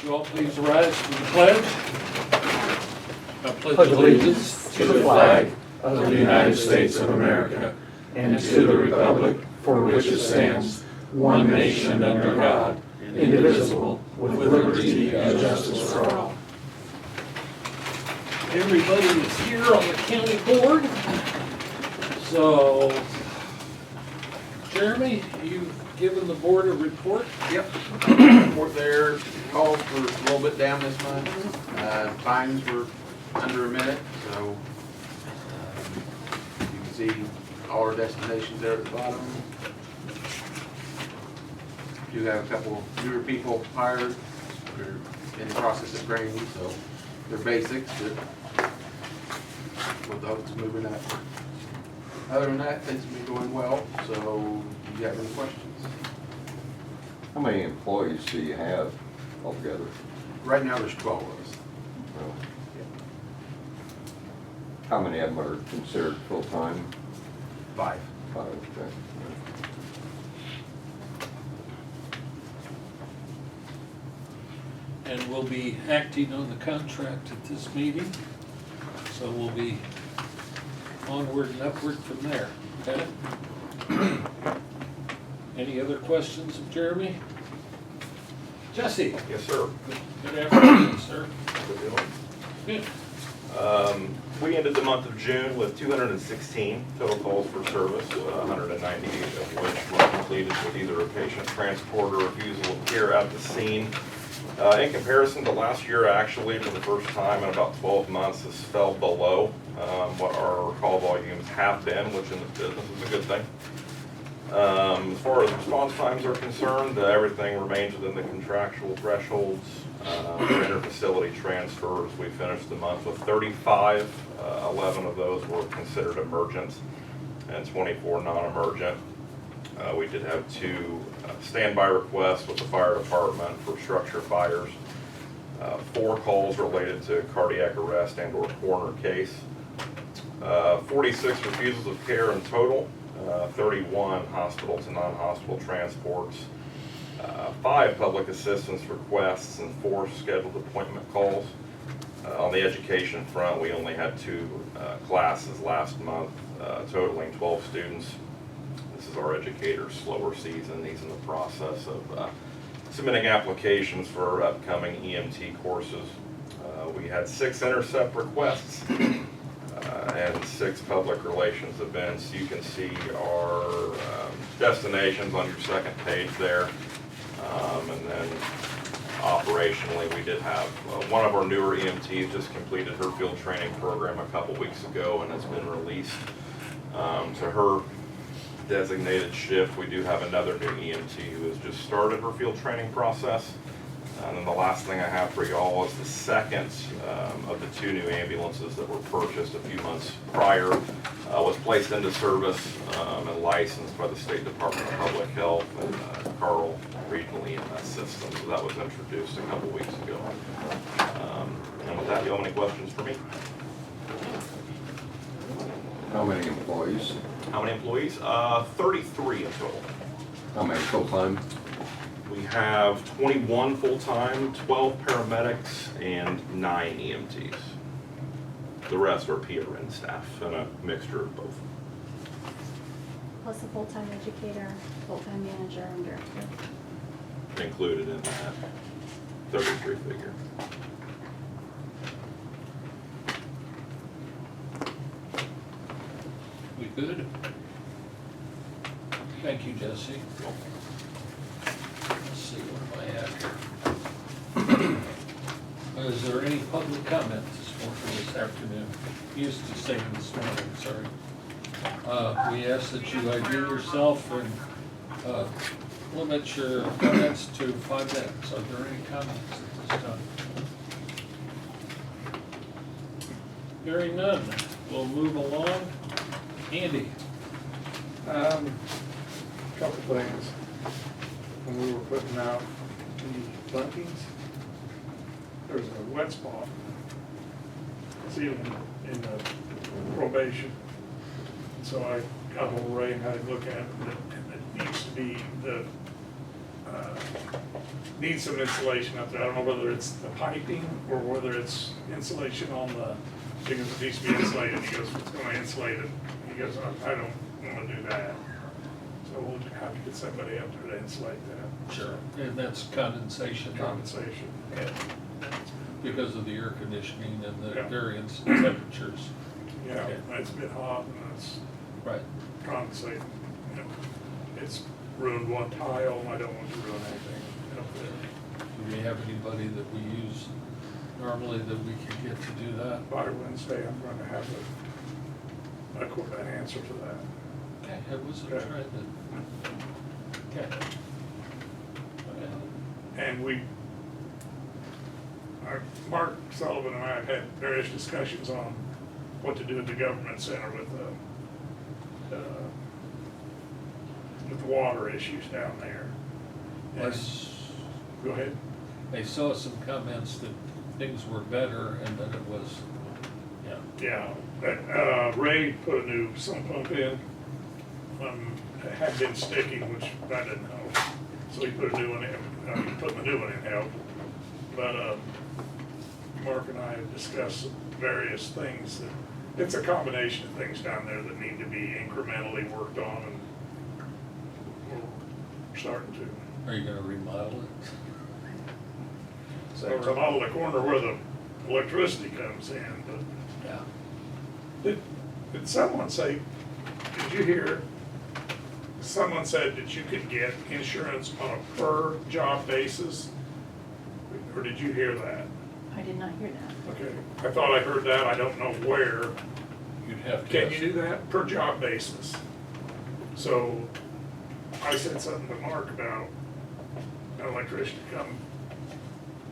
You all please rise for the pledge. I Pledge allegiance to the flag of the United States of America and to the republic for which it stands, one nation under God, indivisible, with liberty and justice for all. Everybody is here on the county board. So, Jeremy, you've given the board a report. Yep. Report there, calls were a little bit down this month. Fines were under a minute, so you can see all our destinations there at the bottom. Do have a couple newer people hired. We're in the process of training, so they're basics, but with the hopes of moving up. Other than that, things have been going well, so you got any questions? How many employees do you have altogether? Right now, there's 12 of us. Well, how many of them are considered full-time? 5. 5, okay. And we'll be acting on the contract at this meeting. So we'll be onward and upward from there, okay? Any other questions of Jeremy? Jesse? Yes, sir. Good afternoon, sir. Good deal. Good. We ended the month of June with 216 total calls for service, 198 of which were completed with either a patient transport or refusal of care at the scene. In comparison to last year, actually, for the first time in about 12 months, this fell below what our call volumes have been, which in this business is a good thing. As far as response times are concerned, everything remains within the contractual thresholds. For interfacility transfers, we finished the month with 35. 11 of those were considered emergent and 24 non-emergent. We did have 2 standby requests with the fire department for structure fires. 4 calls related to cardiac arrest and or coroner case. 46 refusals of care in total. 31 hospital to non-hospital transports, 5 public assistance requests, and 4 scheduled appointment calls. On the education front, we only had 2 classes last month, totaling 12 students. This is our educators' slower season. He's in the process of submitting applications for upcoming EMT courses. We had 6 intercept requests. And 6 public relations events. You can see our destinations on your second page there. And then operationally, we did have one of our newer EMTs just completed her field training program a couple weeks ago and has been released to her designated shift. We do have another new EMT who has just started her field training process. And then the last thing I have for y'all is the second of the 2 new ambulances that were purchased a few months prior was placed into service and licensed by the State Department of Public Health and Carl Regional EMS System. So that was introduced a couple weeks ago. And with that, you have any questions for me? How many employees? How many employees? 33 in total. How many full-time? We have 21 full-time, 12 paramedics, and 9 EMTs. The rest are PRN staff and a mixture of both. Plus a full-time educator, full-time manager, and director. Included in that 33 figure. We good? Thank you, Jesse. Let's see, where am I at here? Is there any public comment this afternoon? Used to say this morning, sorry. We ask that you ID yourself and limit your comments to 5 minutes. Are there any comments at this time? Hearing none, we'll move along. Andy? Couple things. When we were putting out the bunkings, there was a wet spot ceiling in the probation. So I got hold of Ray and had him look at it, and it needs to be the needs some insulation up there. I don't know whether it's the piping or whether it's insulation on the, because it needs to be insulated. He goes, it's gonna insulate it. He goes, I don't wanna do that. So we'll have to get somebody up there to insulate that. Sure. And that's condensation. Compensation. Yeah. Because of the air conditioning and the Yeah. variance in temperatures. Yeah, Okay. it's been hot and it's Right. compensating. You know, it's ruined one tile, and I don't want to ruin anything up there. Do we have anybody that we use normally that we could get to do that? By Wednesday, I'm going to have an answer to that. Okay, it was a Okay. try that. Okay. Okay. And Mark Sullivan and I have had various discussions on what to do at the government center with the water issues down there. And- Go ahead. I saw some comments that things were better and that it was, yeah. Yeah, Ray put a new sump pump in. It had been sticking, which I didn't know. So he put a new one in, putting the new one in helped. But Mark and I have discussed various things. It's a combination of things down there that need to be incrementally worked on, and we're starting to. Are you gonna remodel it? So remodel the corner where the electricity comes in, but Yeah. did someone say, did you hear, someone said that you could get insurance on a per job basis? Or did you hear that? I did not hear that. Okay, I thought I heard that, I don't know where. You'd have to. Can ask- you do that per job basis? So I said something to Mark about an electrician to come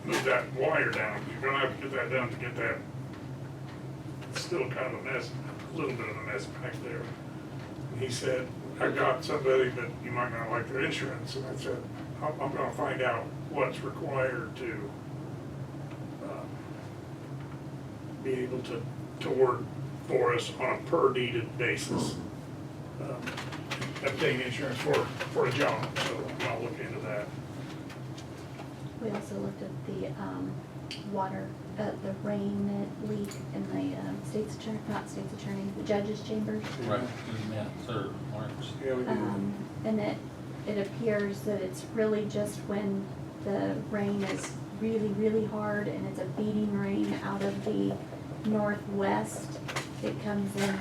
move that wire down. You're gonna have to get that done to get that. It's still kind of a mess, a little bit of a mess back there. And he said, I got somebody, but you might not like their insurance. And I said, I'm gonna find out what's required to be able to work for us on a per needed basis. Obtain insurance for a job, so I'll look into that. We also looked at the water, the rain leak in the state's attorney, not state's attorney, the judge's chambers. Right, do Matt's or Mark's. Yeah, we do. And it appears that it's really just when the rain is really, really hard and it's a beating rain out of the northwest. It comes in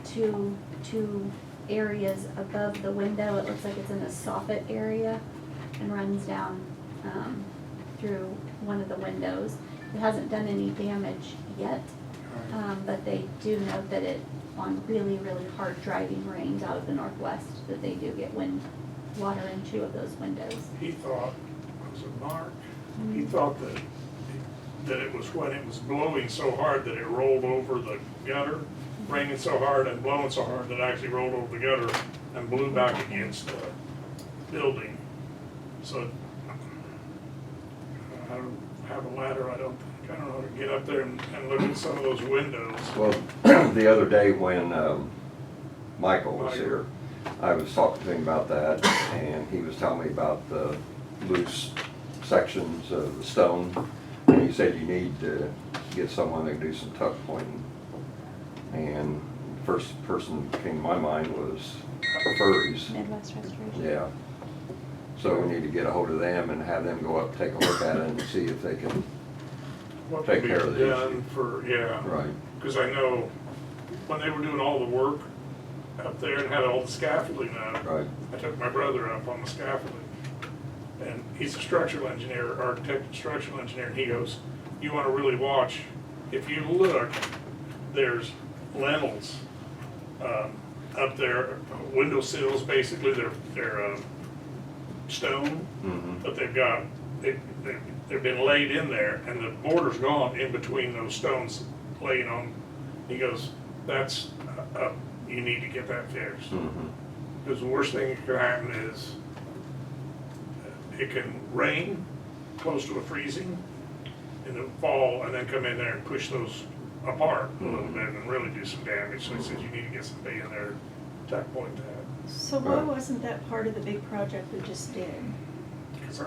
two areas above the window. It looks like it's in a soffit area and runs down through one of the windows. It hasn't done any damage yet, but they do note that it, on really, really hard driving rains out of the northwest, that they do get water in two of those windows. He thought, was it Mark? He thought that it was when it was blowing so hard that it rolled over the gutter, raining so hard and blowing so hard that it actually rolled over the gutter and blew back against the building. So I don't have a ladder, I don't know how to get up there and look at some of those windows. Well, the other day when Michael was here, I was talking to him about that, and he was telling me about the loose sections of the stone. And he said you need to get someone that can do some tuck pointing. And the first person that came to my mind was Furries. Midwest Restoration. Yeah. So we need to get a hold of them and have them go up, take a look at it and see if they can, What Take can be care of the done issue. for, yeah. right. Because I know when they were doing all the work up there and had all the scaffolding up, Right. I took my brother up on the scaffolding. And he's a structural engineer, architect and structural engineer, and he goes, you want to really watch, if you look, there's lintels up there, window sills, basically, they're stone, but they've got, they've been laid in there, and the border's gone in between those stones laying on. He goes, that's, you need to get that fixed. Because the worst thing that could happen is it can rain close to a freezing in the fall and then come in there and push those apart a little bit and really do some damage. So he says you need to get somebody in there to tuck point that. So why wasn't that part of the big project we just did? 'cause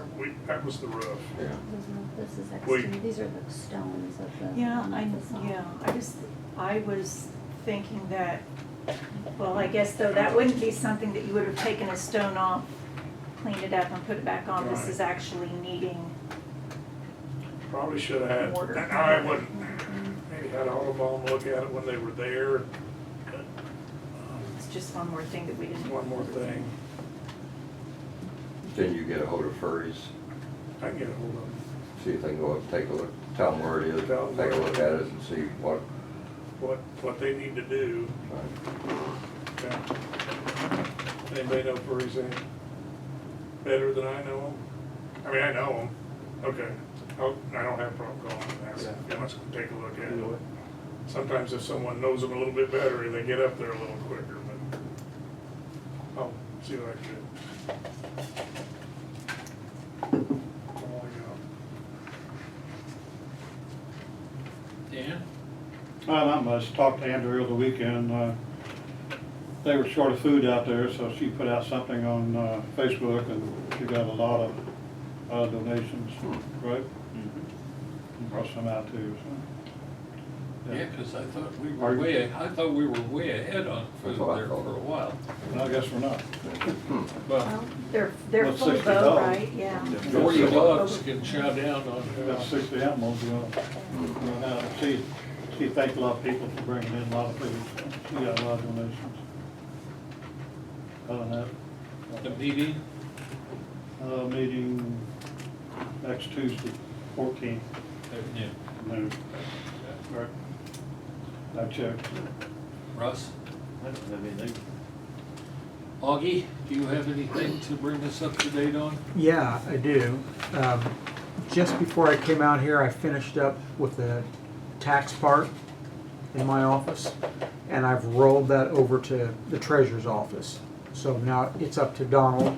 that was the roof. Yeah. This is We- exterior, these are the stones of the. Yeah, I was thinking that, well, I guess though, that wouldn't be something that you would have taken a stone off, cleaned it up and put it back on. This Right. is actually needing, Probably should have had, Mortar. and I wouldn't, maybe had Audubon look at it when they were there. it's just one more thing that we didn't. One more thing, Then you get a hold of Furries, I can get a hold of them. see if they can go up, take a look, tell them where it is, Tell 'em take a where look it at is. it and see what. What they need to do. Yeah. Anybody know Furries any better than I know them? I mean, I know them. Okay. I don't have a problem calling and asking. Yeah, let's take a look at it. Sometimes if someone knows them a little bit better, they get up there a little quicker, but I'll see what I can do. That's all I got. Dan? Not much. Talked to Andrew over the weekend. They were short of food out there, so she put out something on Facebook, and she got a lot of donations, right? Brought some out too, so. Yeah, because I thought we Are were you- way ahead on food That's what I there thought. for a while. And I guess we're not. Well, Well, they're Well, full 60 though, dogs. right? Yeah. 40 dogs can chow down on. We got 60 animals going out. She thanked a lot of people for bringing in a lot of food. So she got a lot of donations. Other than that, The meeting, meeting next Tuesday, 14th. at noon. No. Right. I checked. Russ? Augie, do you have anything to bring us up to date on? Yeah, I do. Just before I came out here, I finished up with the tax part in my office, and I've rolled that over to the treasurer's office. So now it's up to Donald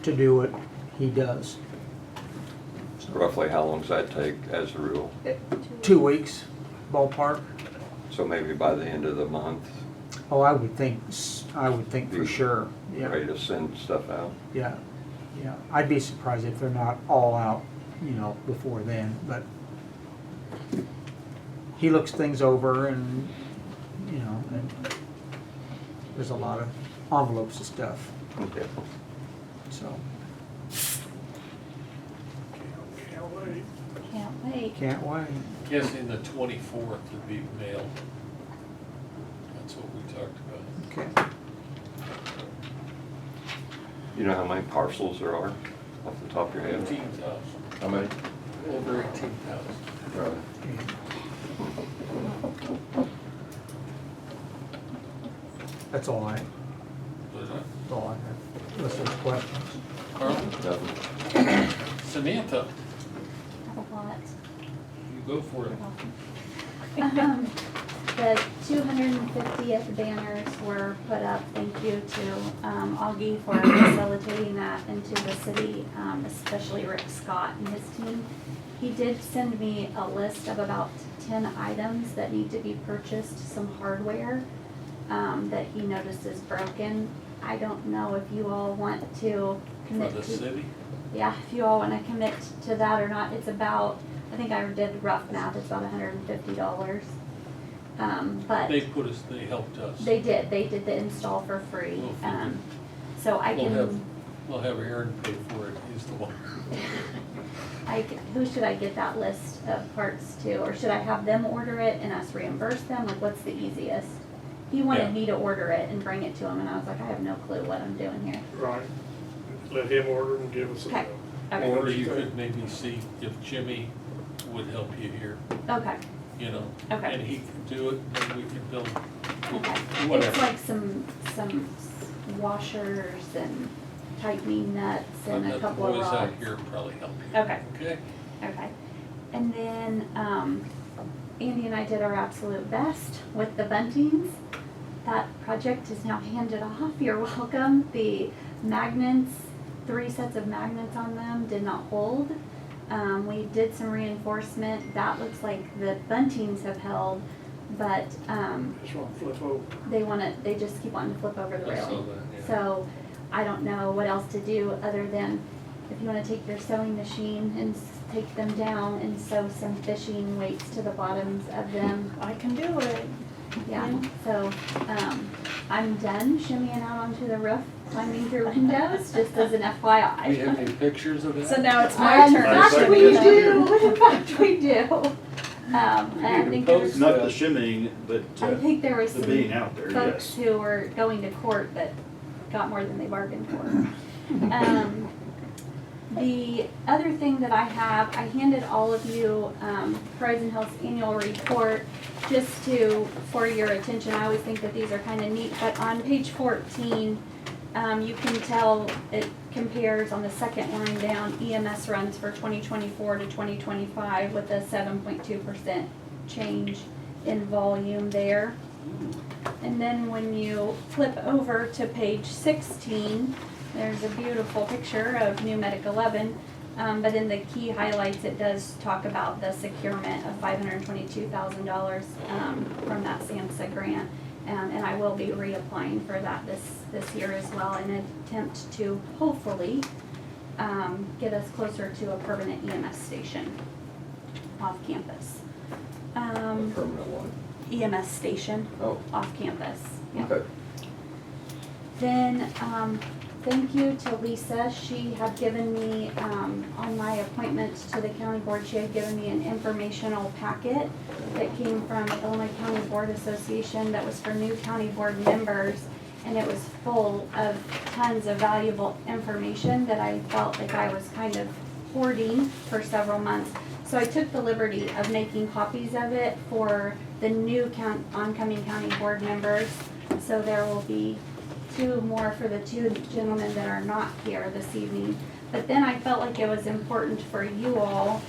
to do what he does. Roughly how long does that take as a rule? 2 weeks, ballpark. So maybe by the end of the month, Oh, I would think for Be sure. ready Yeah, to send stuff out? yeah, yeah. I'd be surprised if they're not all out, before then, but he looks things over and, and there's a lot of envelopes and stuff, Okay. so Can't wait. Can't wait. can't wait. Guessing the 24th would be mailed. That's what we talked about. Okay. You know how many parcels there are off the top of your head? 18,000, How many? over 18,000. Right. That's all I, Was that? that's all I have. Unless there's questions. Carl? Nothing. Samantha, Have a lot. you go for it. The 250th banners were put up. Thank you to Augie for facilitating that into the city, especially Rick Scott and his team. He did send me a list of about 10 items that need to be purchased, some hardware that he noticed is broken. I don't know if you all want to For commit the to. city? Yeah, if you all want to commit to that or not, it's about, I think I did rough math, it's about $150. But They helped us. they did the install for free. Well, if you So I We'll have Aaron pay for it, he's the one. who should I get that list of parts to? Or should I have them order it and us reimburse them? Like, what's the easiest? He Yeah. wanted me to order it and bring it to him, and I was like, I have no clue what I'm doing here. Right. Let him order and give us a Okay. bill. Okay, Or you could maybe see if Jimmy would help you here, okay, and okay. he could do it, and we could build, Okay. It's whatever. like some washers and tightening nuts and a couple of The boys rods. out here probably help you. Okay. Okay? Okay. And then, Andy and I did our absolute best with the buntings. That project is now handed off. You're welcome. The magnets, 3 sets of magnets on them did not hold. We did some reinforcement. That looks like the buntings have held, but, Just want to flip over. they just keep wanting to flip over the I saw railing. that, yeah. So I don't know what else to do other than if you wanna take your sewing machine and take them down and sew some fishing weights to the bottoms of them. I can do it. Yeah, so, I'm done shimmying out onto the roof, climbing through windows, just as an Do you have FYI. any pictures of that? So now it's my In turn. fact, we do, in fact, we do. And I You think can there's, post Not the shimmying, but I think there was the some being out there, folks yes. who were going to court that got more than they bargained for. The other thing that I have, I handed all of you Horizon Health's annual report just for your attention. I always think that these are kind of neat, but on page 14, you can tell it compares on the second line down EMS runs for 2024 to 2025 with a 7.2% change in volume there. And then when you flip over to page 16, there's a beautiful picture of New Medic 11, but in the key highlights, it does talk about the securement of $522,000 from that SAMHSA grant. And I will be reapplying for that this year as well in an attempt to hopefully get us closer to a permanent EMS station off campus. Permanent one. EMS station Oh, off campus. Yeah. okay. Then, thank you to Lisa. She had given me, on my appointment to the county board, she had given me an informational packet that came from Illinois County Board Association that was for new county board members. And it was full of tons of valuable information that I felt like I was kind of hoarding for several months. So I took the liberty of making copies of it for the new oncoming county board members. So there will be 2 more for the 2 gentlemen that are not here this evening. But then I felt like it was important for you all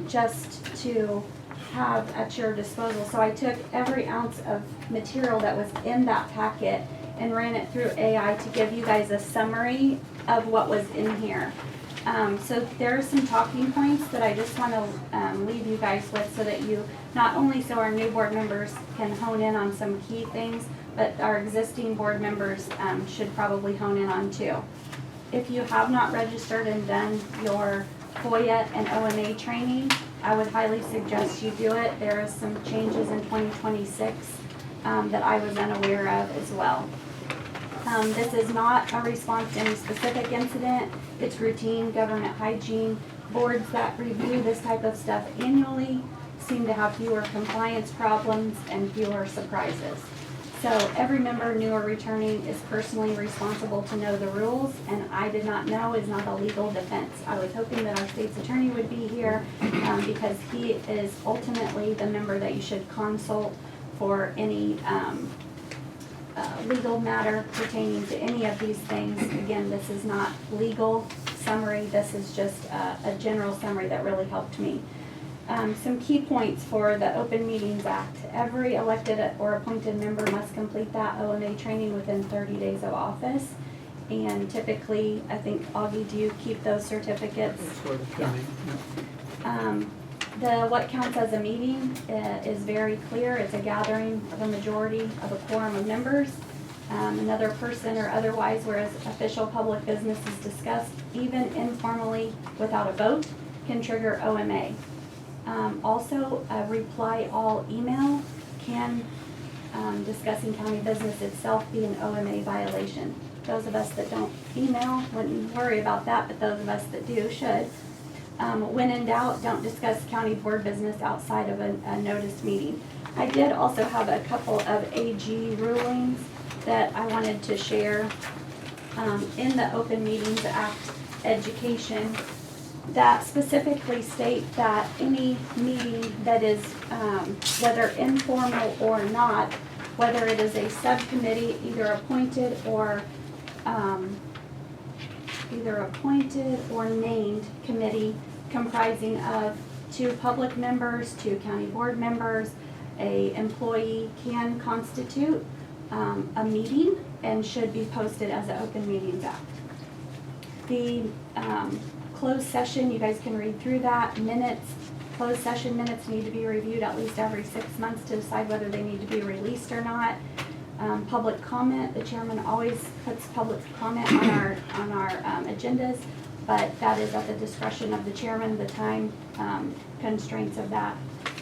just to have at your disposal. So I took every ounce of material that was in that packet and ran it through AI to give you guys a summary of what was in here. So there are some talking points that I just want to leave you guys with so that you, not only so our new board members can hone in on some key things, but our existing board members should probably hone in on too. If you have not registered and done your FOIA and OMA training, I would highly suggest you do it. There is some changes in 2026 that I was unaware of as well. This is not a response to any specific incident. It's routine government hygiene. Boards that review this type of stuff annually seem to have fewer compliance problems and fewer surprises. So every member, new or returning, is personally responsible to know the rules, and I did not know is not a legal defense. I was hoping that our state's attorney would be here because he is ultimately the member that you should consult for any legal matter pertaining to any of these things. Again, this is not legal summary, this is just a general summary that really helped me. Some key points for the Open Meetings Act. Every elected or appointed member must complete that OMA training within 30 days of office. And typically, I think, Augie, do you keep those certificates? That's where they're coming. What counts as a meeting is very clear. It's a gathering of a majority of a quorum of members. Another person or otherwise, whereas official public business is discussed, even informally without a vote, can trigger OMA. Also, a reply all email can, discussing county business itself, be an OMA violation. Those of us that don't email wouldn't worry about that, but those of us that do should. When in doubt, don't discuss county board business outside of a noticed meeting. I did also have a couple of AG rulings that I wanted to share in the Open Meetings Act education that specifically state that any meeting that is, whether informal or not, whether it is a subcommittee, either appointed or named committee comprising of 2 public members, 2 county board members, a employee, can constitute a meeting and should be posted as an Open Meetings Act. The closed session, you guys can read through that. Minutes, closed session minutes need to be reviewed at least every 6 months to decide whether they need to be released or not. Public comment, the chairman always puts public comment on our agendas. but that is at the discretion of the chairman, the time constraints of that.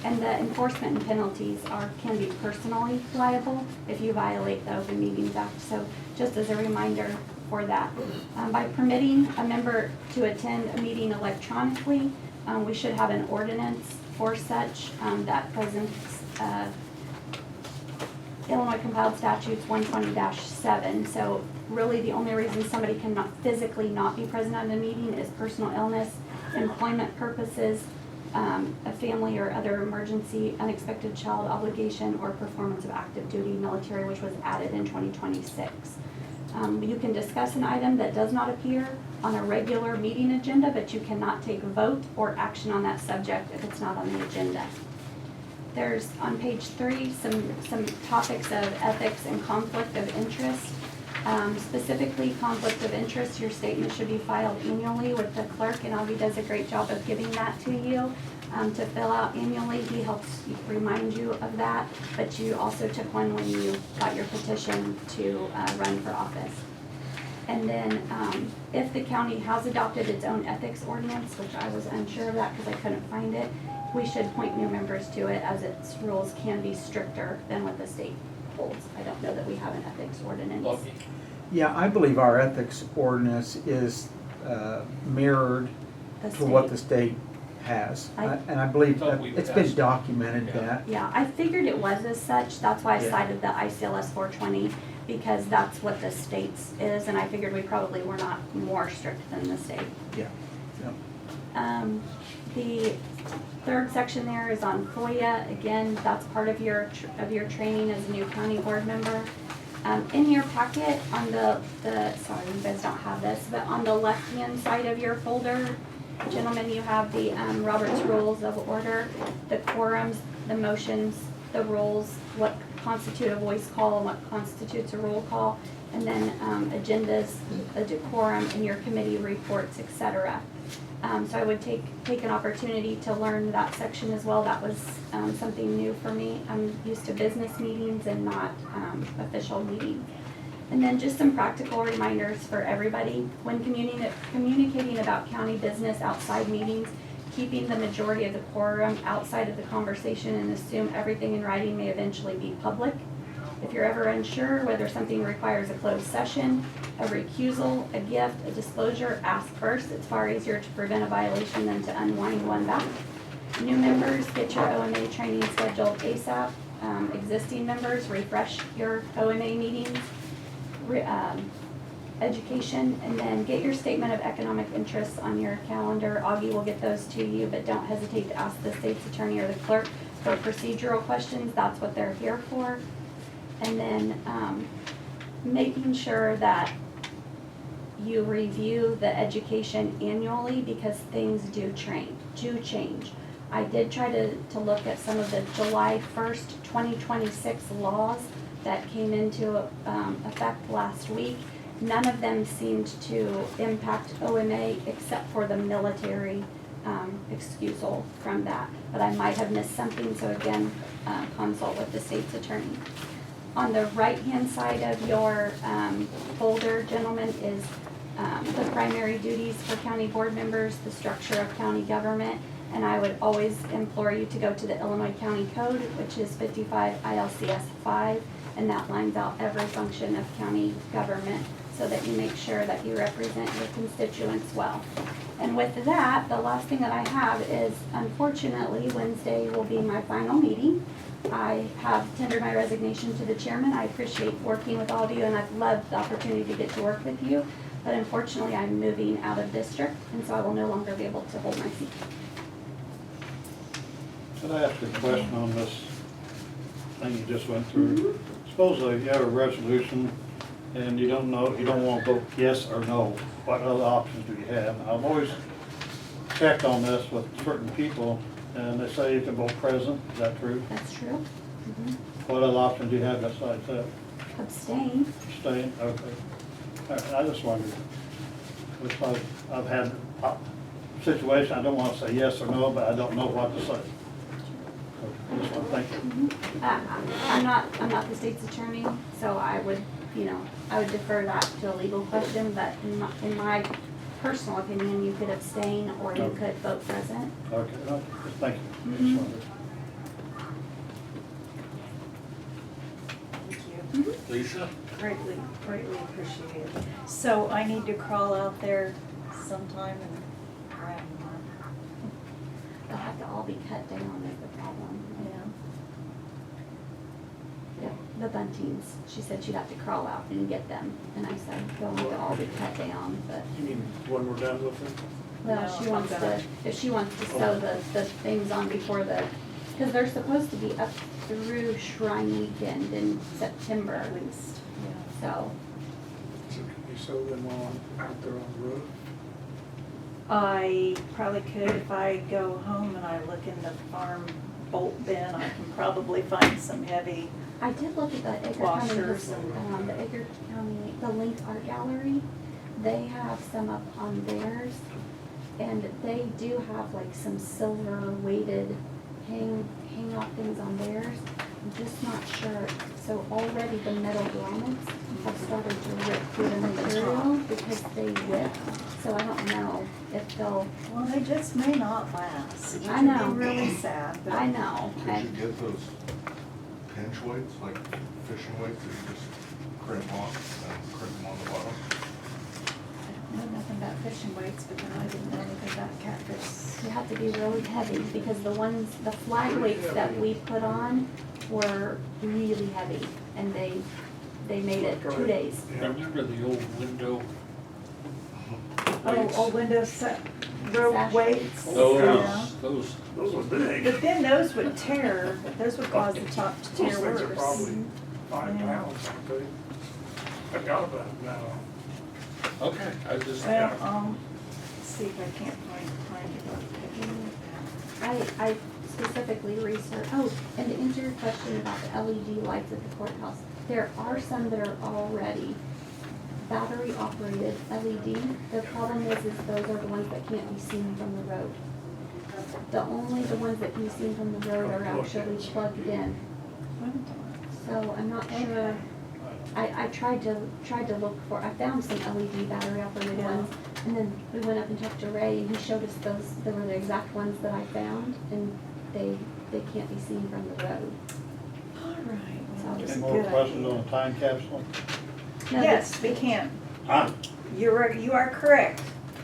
And the enforcement and penalties can be personally liable if you violate the Open Meetings Act. So just as a reminder for that. By permitting a member to attend a meeting electronically, we should have an ordinance for such that presents Illinois compiled statutes 120-7. So really the only reason somebody cannot physically not be present at a meeting is personal illness, employment purposes, a family or other emergency, unexpected child obligation, or performance of active duty military, which was added in 2026. You can discuss an item that does not appear on a regular meeting agenda, but you cannot take a vote or action on that subject if it's not on the agenda. There's on page 3 some topics of ethics and conflict of interest. Specifically, conflict of interest, your statement should be filed annually with the clerk, and Augie does a great job of giving that to you to fill out annually. He helps remind you of that, but you also took one when you got your petition to run for office. And then if the county has adopted its own ethics ordinance, which I was unsure of that because I couldn't find it, we should point new members to it, as its rules can be stricter than what the state holds. I don't know that we have an ethics ordinance. Lucky. Yeah, I believe our ethics ordinance is mirrored The to what state. the state has. I- And I believe Thought that we it's been passed. documented Yeah. that. Yeah, I figured it was as such. That's why I Yeah. cited the ICLS 420, because that's what the state's is, and I figured we probably were not more strict than the state. Yeah. The third section there is on FOIA. Again, that's part of your training as a new county board member. In your packet on the sorry, you guys don't have this, but on the left-hand side of your folder, gentlemen, you have the Robert's Rules of Order, the quorums, the motions, the rules, what constitute a voice call and what constitutes a roll call, and then agendas, a decorum, and your committee reports, etc. So I would take an opportunity to learn that section as well. That was something new for me. I'm used to business meetings and not official meetings. And then just some practical reminders for everybody. When communicating about county business outside meetings, keeping the majority of the quorum outside of the conversation and assume everything in writing may eventually be public. If you're ever unsure whether something requires a closed session, a recusal, a gift, a disclosure, ask first. It's far easier to prevent a violation than to unwind one back. New members, get your OMA training scheduled ASAP. Existing members, refresh your OMA meetings. Education, and then get your statement of economic interests on your calendar. Augie will get those to you, but don't hesitate to ask the state's attorney or the clerk for procedural questions. That's what they're here for. And then making sure that you review the education annually, because things do change. I did try to look at some of the July 1st, 2026 laws that came into effect last week. None of them seemed to impact OMA except for the military excusal from that. But I might have missed something, so again, consult with the state's attorney. On the right-hand side of your folder, gentlemen, is the primary duties for county board members, the structure of county government, and I would always implore you to go to the Illinois County Code, which is 55 ILCS 5, and that lines out every function of county government so that you make sure that you represent your constituents well. And with that, the last thing that I have is, unfortunately, Wednesday will be my final meeting. I have tendered my resignation to the chairman. I appreciate working with all of you, and I've loved the opportunity to get to work with you. But unfortunately, I'm moving out of district, and so I will no longer be able to hold my seat. Could I ask a question on this thing you just went through? Supposedly you have a resolution and you don't know, you don't want to vote yes or no. What other options do you have? I've always checked on this with certain people and they say you can vote present. Is that true? That's true. What other options do you have besides that? Abstain. Abstain? Okay. All right, I just wondered. Because I've had a situation, I don't want to say yes or no, but I don't know what to say. I just want to thank you. I'm not the state's attorney, so I would defer that to a legal question, but in my personal opinion, you could abstain or you could vote present. Okay, thank you. Mhm. Just wondered. Thank you. Lisa? Greatly, greatly appreciated. So I need to crawl out there sometime and grab one. They'll have to all be cut down is the problem. Yeah. Yeah, the buntings, she said she'd have to crawl out and get them, and I said, they'll need to all be cut down, but, You mean when we're done with it? well, No, she I'm wants gonna- to, if she wants to sew the things on before the, because they're supposed to be up through Shrine Weekend in September, At least, yeah. so. So can you sew them on out there on the roof? I probably could if I go home and I look in the farm bolt bin, I can probably find some heavy. I did look at the Edgar County, Washers and- the Edgar County, the Link Art Gallery. They have some up on theirs, and they do have like some silver weighted hang off things on theirs. I'm just not sure. So already the metal grommets have started to rip through the material because they whip. So I don't know if they'll, Well, they just may not last. Which I would know. be really sad, but. I know. Could you get those pinch weights, like fishing weights, that you just crimp off and crimp them on the bottom? I don't know nothing about fishing weights, but then I didn't know anything about catfish. You have to be really heavy because the flag weights that we put on were really heavy and they made it 2 days. Remember the old window Oh, weights? old windows, rope Sash weights. Yeah. Those, Those were big. But then those would tear, those would cause the top to Those tear things are worse. probably 5 Yeah. pounds, aren't they? I got about it now. okay, I just, Well, see if I can't find it. I specifically researched, oh, and to answer your question about the LED lights at the courthouse, there are some that are already battery operated LED. The problem is those are the ones that can't be seen from the road. The ones that can be seen from the road are actually plugged in. So I'm not sure, I tried to look for, I found some LED battery operated Yeah. ones. And then we went up and talked to Ray and he showed us those, they were the exact ones that I found and they can't be seen from the road. All right. well, Any that's Any a more good questions idea. on the time capsule? No, Yes, we can. Ah, You are correct.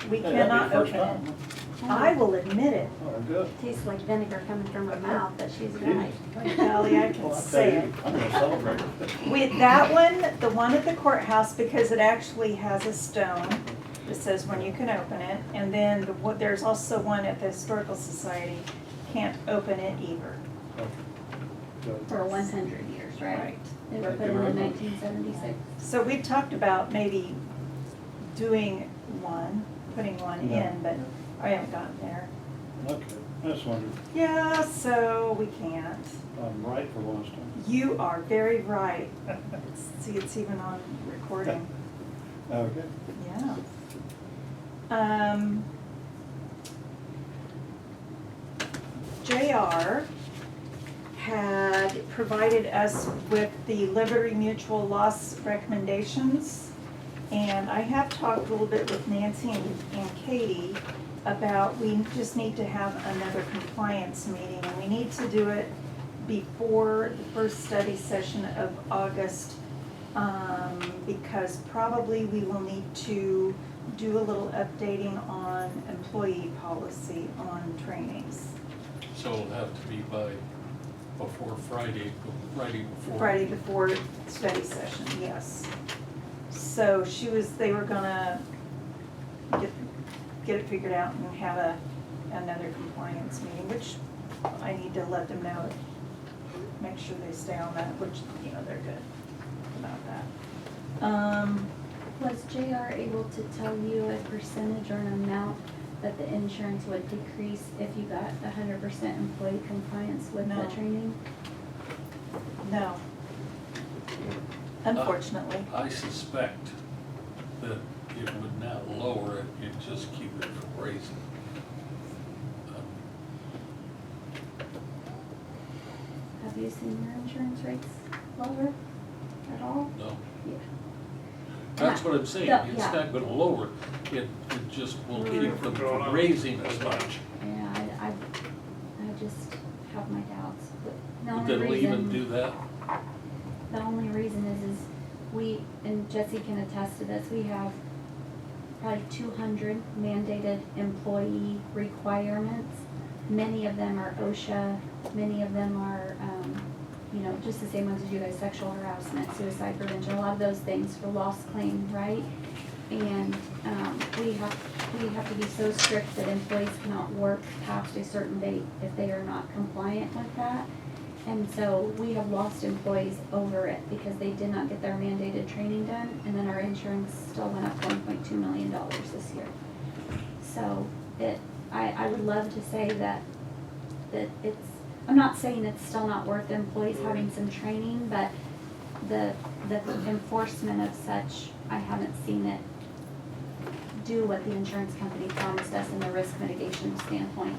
We that'd be cannot the first open it. time. I will admit it. Oh, good. Tastes like vinegar coming from her mouth, but she's right. Golly, I can Well, I say tell it. you, I'm gonna celebrate. With that one, the one at the courthouse, because it actually has a stone that says when you can open it, and then there's also one at the Historical Society, can't open it either. Good. For 100 years, right? They were Thank put you in very in much. 1976. So we talked about maybe doing one, putting one Yeah. in, but I haven't gotten there. Okay, I just wondered, Yeah, so we can't. I'm right for once. You are very right. See, it's even on recording. Okay. Yeah. JR had provided us with the Liberty Mutual loss recommendations. And I have talked a little bit with Nancy and Katie about we just need to have another compliance meeting. And we need to do it before the first study session of August, because probably we will need to do a little updating on employee policy on trainings. so it'll have to be before Friday before. Friday before study session, yes. So they were gonna get it figured out and have another compliance meeting, which I need to let them know, make sure they stay on that, which, they're good about that. Was JR able to tell you a percentage or an amount that the insurance would decrease if you got 100% employee compliance with No. the training? No. Unfortunately. I suspect that it would not lower it, it'd just keep it from raising. Have you seen your insurance rates lower at all? No. Yeah. That's that's what I'm saying, Yeah. it's not gonna lower, it just will keep them from raising as much. Yeah, I just have my doubts, but the But only they'll even reason, do that, the only reason is we, and Jesse can attest to this, we have probably 200 mandated employee requirements. Many of them are OSHA, many of them are, just the same ones as you guys, sexual harassment, suicide prevention, a lot of those things for lost claim, right? And, we have to be so strict that employees cannot work past a certain date if they are not compliant with that. And so we have lost employees over it because they did not get their mandated training done, and then our insurance still went up $1.2 million this year. So I would love to say that it's, I'm not saying it's still not worth the employees having some training, but the enforcement of such, I haven't seen it do what the insurance company promised us in the risk mitigation standpoint.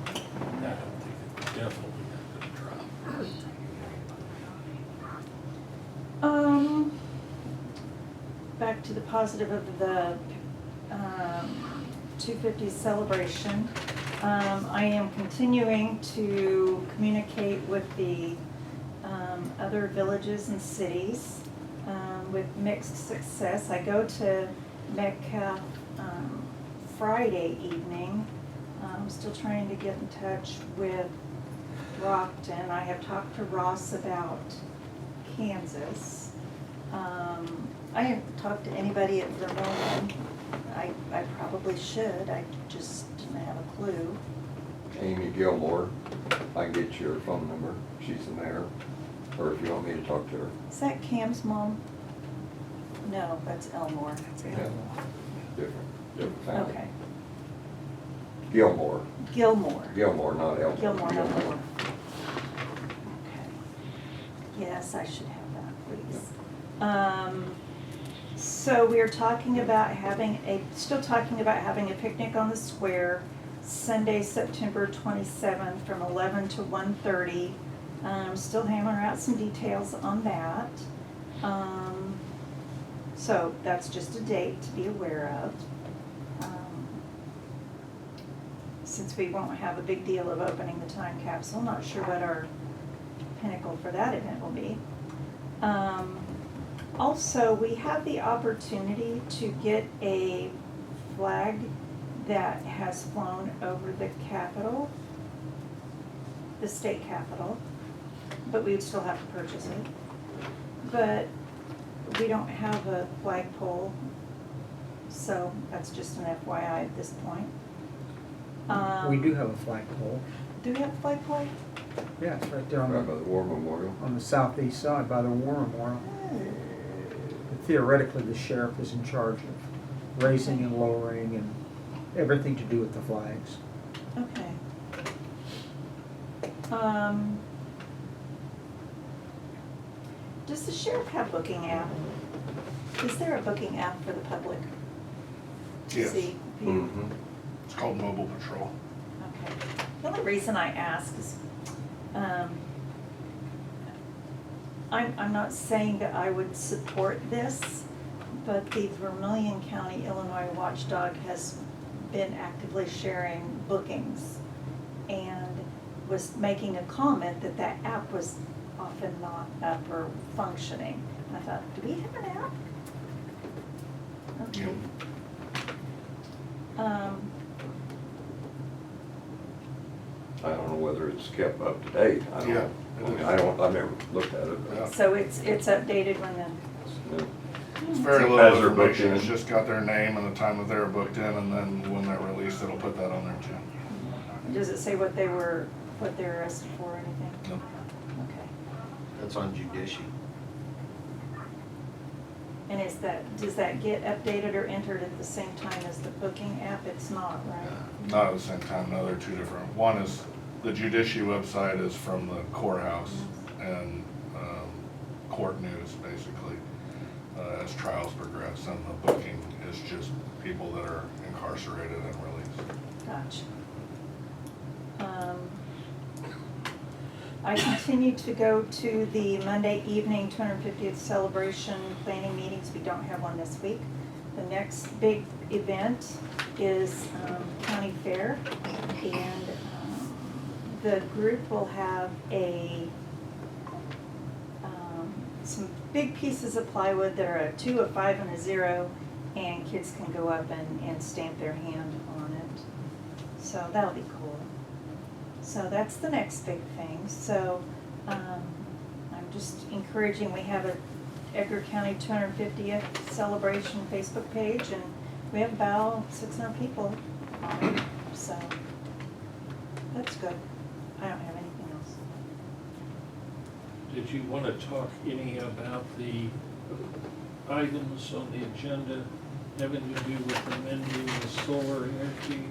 I don't think it definitely not gonna drop. Back to the positive of the 250 celebration. I am continuing to communicate with the other villages and cities with mixed success. I go to Metcalf Friday evening. I'm still trying to get in touch with Rockton. I have talked to Ross about Kansas. I haven't talked to anybody at Vermillion. I probably should, I just didn't have a clue. Amy Gilmore, I can get your phone number, she's in there, or if you want me to talk to her. Is that Cam's mom? No, that's Elmore. Yeah. Different family. Okay, Gilmore, Gilmore, not Elmore. Gilmore, Elmore. Okay. Yes, I should have that, please. So we are talking about still talking about having a picnic on the square, Sunday, September 27th, from 11 to 1:30. Still hammering out some details on that. So that's just a date to be aware of. Since we won't have a big deal of opening the time capsule, not sure what our pinnacle for that event will be. Also, we have the opportunity to get a flag that has flown over the Capitol, the state capitol, but we would still have to purchase it. But we don't have a flagpole, so that's just an FYI at this point. We do have a flagpole. Do we have a flagpole? Yeah, it's right there on Right by the, the War Memorial. on the southeast side by the War Memorial. Theoretically, the sheriff is in charge of raising and lowering and everything to do with the flags. Okay. Does the sheriff have booking app? Is there a booking app for the public? To Yes. see? Mm-hmm. It's called Mobile Patrol. Okay. The only reason I ask is, I'm not saying that I would support this, but the Vermillion County, Illinois Watchdog has been actively sharing bookings and was making a comment that that app was often not up or functioning. I thought, do we have an app? Okay. I don't know whether it's kept up to date. I don't Yeah, know. it is. I've never looked at it. Yeah. So it's updated when the, No. It's very As little they're booked information, in. it's just got their name and the time that they were booked in, and then when they're released, it'll put that on there too. does it say what they were arrested for or anything? Nope. Okay. That's on Judici. And does that get updated or entered at the same time as the booking app? It's not, right? Not at the same time, no, they're two different. One is, the Judici website is from the courthouse and court news, basically, as trials progress, and the booking is just people that are incarcerated and released. Gotcha. I continue to go to the Monday evening 250th celebration planning meetings. We don't have one this week. The next big event is County Fair, and the group will have some big pieces of plywood. There are a 2, a 5, and a 0, and kids can go up and stamp their hand on it. So that'll be cool. So that's the next big thing. So I'm just encouraging, we have a Edgar County 250th celebration Facebook page, and we have about 600 people on it. So that's good. I don't have anything else. Did you want to talk any about the items on the agenda having to do with amending the solar energy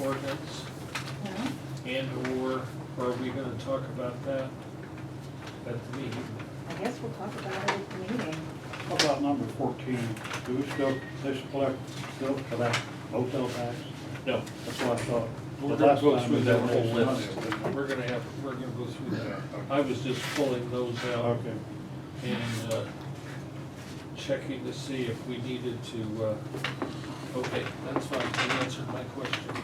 ordinance? No? And/or are we going to talk about that at the meeting? I guess we'll talk about it at the meeting. How about number 14? Do we still, they should collect, still collect motel tax? No. That's what I thought. We're The going last to go time through we that did whole raise list. money. We're going to go through that. Yeah, I was just pulling those out Okay. and checking to see if we needed to, okay, that's fine, you answered my question.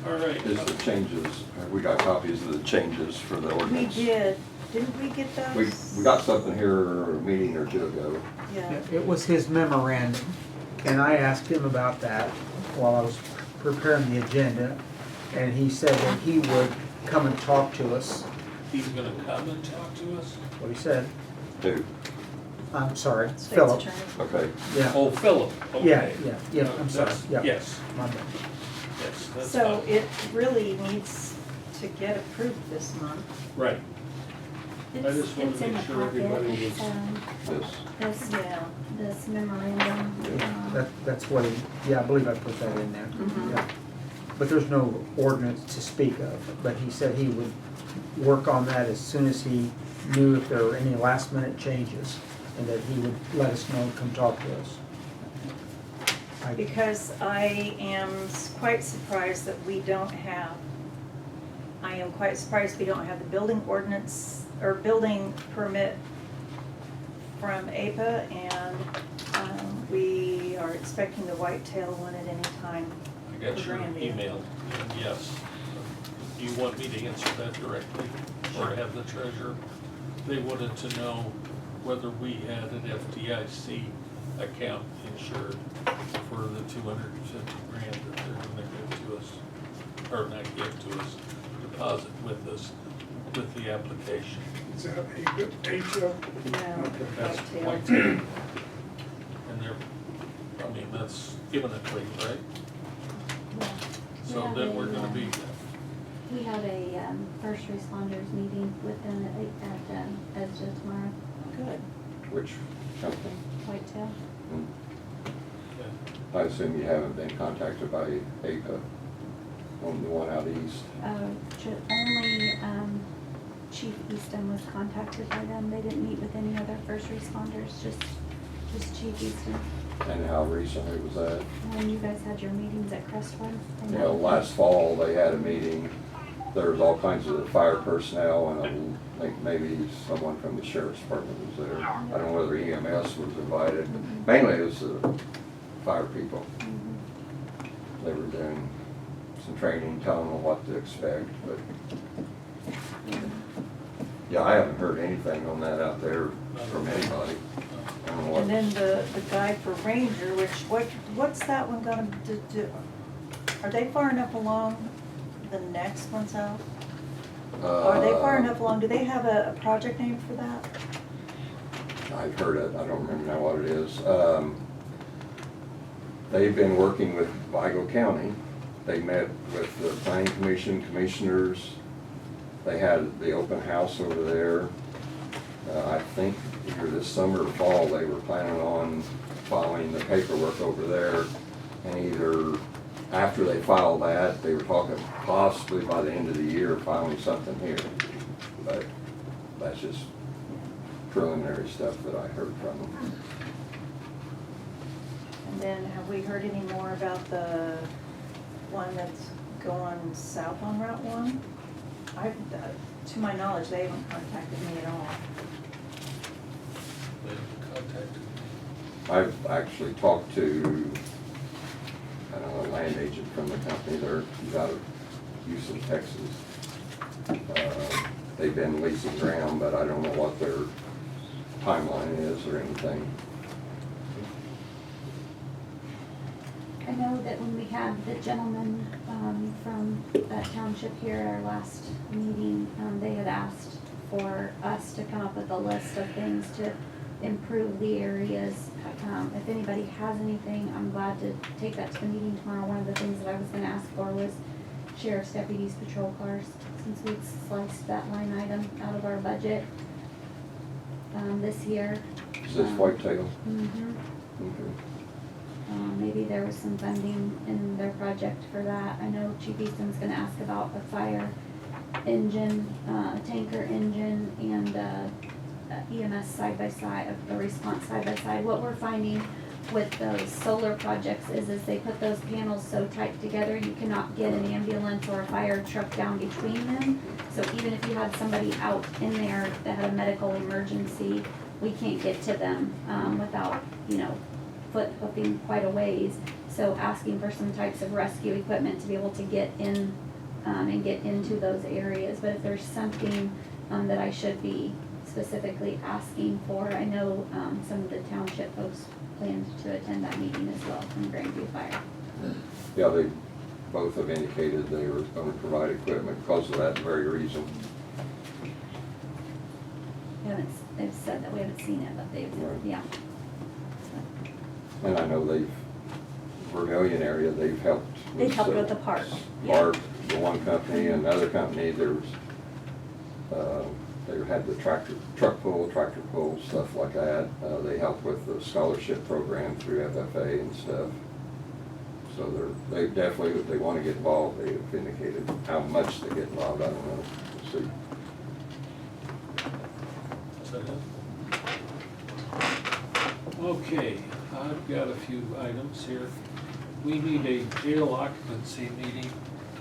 All right. Is the changes, we got copies of the changes for the We ordinance. did. Didn't we get those? We got something here a meeting or two ago. Yeah. It was his memorandum, and I asked him about that while I was preparing the agenda, and he said that he would come and talk to us. He's gonna come and talk to us? What he said, Who? I'm sorry, State's Philip. attorney. Okay. Yeah, Oh, Philip, okay. yeah, I'm sorry, That's- yeah. Yes, My bad. yes, that's So fine. it really needs to get approved this month. Right, It's, just wanted it's to in the make sure everybody packet, was- This. Yeah. this memorandum. That's what he, yeah, I believe I put that in there. Mhm. Yeah. But there's no ordinance to speak of, but he said he would work on that as soon as he knew if there were any last minute changes, and that he would let us know, come talk to us. Because I am quite surprised that we don't have, I am quite surprised we don't have the building ordinance or building permit from APA, and we are expecting the whitetail one at any time. I got for your Grandview. email, and yes. Do you want me to answer that directly, or have the treasurer? They wanted to know whether we had an FDIC account insured for the $250,000 that they're gonna give to us, or not give to us, deposit with us, with the application. Is that APA? No, That's whitetail. whitetail. And they're, I mean, that's imminently, right? So then we're gonna be, We have a first responders meeting with them at ESDA tomorrow, Good. Which company? Whitetail. Hmm. I assume you haven't been contacted by APA on the one out east. Only Chief Easton was contacted by them. They didn't meet with any other first responders, just Chief Easton. And how recently was that? When you guys had your meetings at Crestwood. they met Well, with last fall, they had a meeting. There was all kinds of fire personnel, and I think maybe someone from the sheriff's department was there. I don't know whether EMS was invited. Mainly it was the fire people. them. They were doing some training, telling them what to expect, but yeah, I haven't heard anything on that out there from anybody. I don't know what. And then the guy for Ranger, what's that one gonna do? Are they far enough along, the next ones out? Are they far enough along? Do they have a project name for that? I've heard it, I don't remember now what it is. They've been working with Vigo County. They met with the planning commission, commissioners. They had the open house over there. I think either this summer or fall, they were planning on filing the paperwork over there. And either after they filed that, they were talking possibly by the end of the year filing something here. But that's just preliminary stuff that I heard from them. And then have we heard any more about the one that's going south on Route 1. To my knowledge, they haven't contacted me at all. They haven't contacted me. I've actually talked to a land agent from the company. He's out of Houston, Texas. They've been leasing ground, but I don't know what their timeline is or anything. I know that when we had the gentleman from that township here at our last meeting, they had asked for us to come up with a list of things to improve the areas. If anybody has anything, I'm glad to take that to the meeting tomorrow. One of the things that I was gonna ask for was sheriff's deputies, patrol cars, since we've sliced that line item out of our budget this year. Is this Whitetail? Mhm. Okay. Maybe there was some funding in their project for that. I know Chief Easton's gonna ask about a fire engine, tanker engine, and EMS side-by-side, a response side-by-side. What we're finding with those solar projects is they put those panels so tight together, you cannot get an ambulance or a fire truck down between them. So even if you had somebody out in there that had a medical emergency, we can't get to them without, foot hoofing quite a ways. So asking for some types of rescue equipment to be able to get in and get into those areas. But if there's something that I should be specifically asking for, I know some of the township folks planned to attend that meeting as well from Grandview Fire. Yeah, they both have indicated they were going to provide equipment because of that very reason. They've said that we haven't seen it, but they've, Right. yeah. And I know Vermillion area, they've helped. They've helped with the park, yeah. Park, the one company, and another company, there was, they had the truck pull, tractor pull, stuff like that. They helped with the scholarship program through FFA and stuff. So they definitely, if they want to get involved, they have indicated how much they get involved, I don't know. We'll see. Is that it? Okay, I've got a few items here. We need a jail occupancy meeting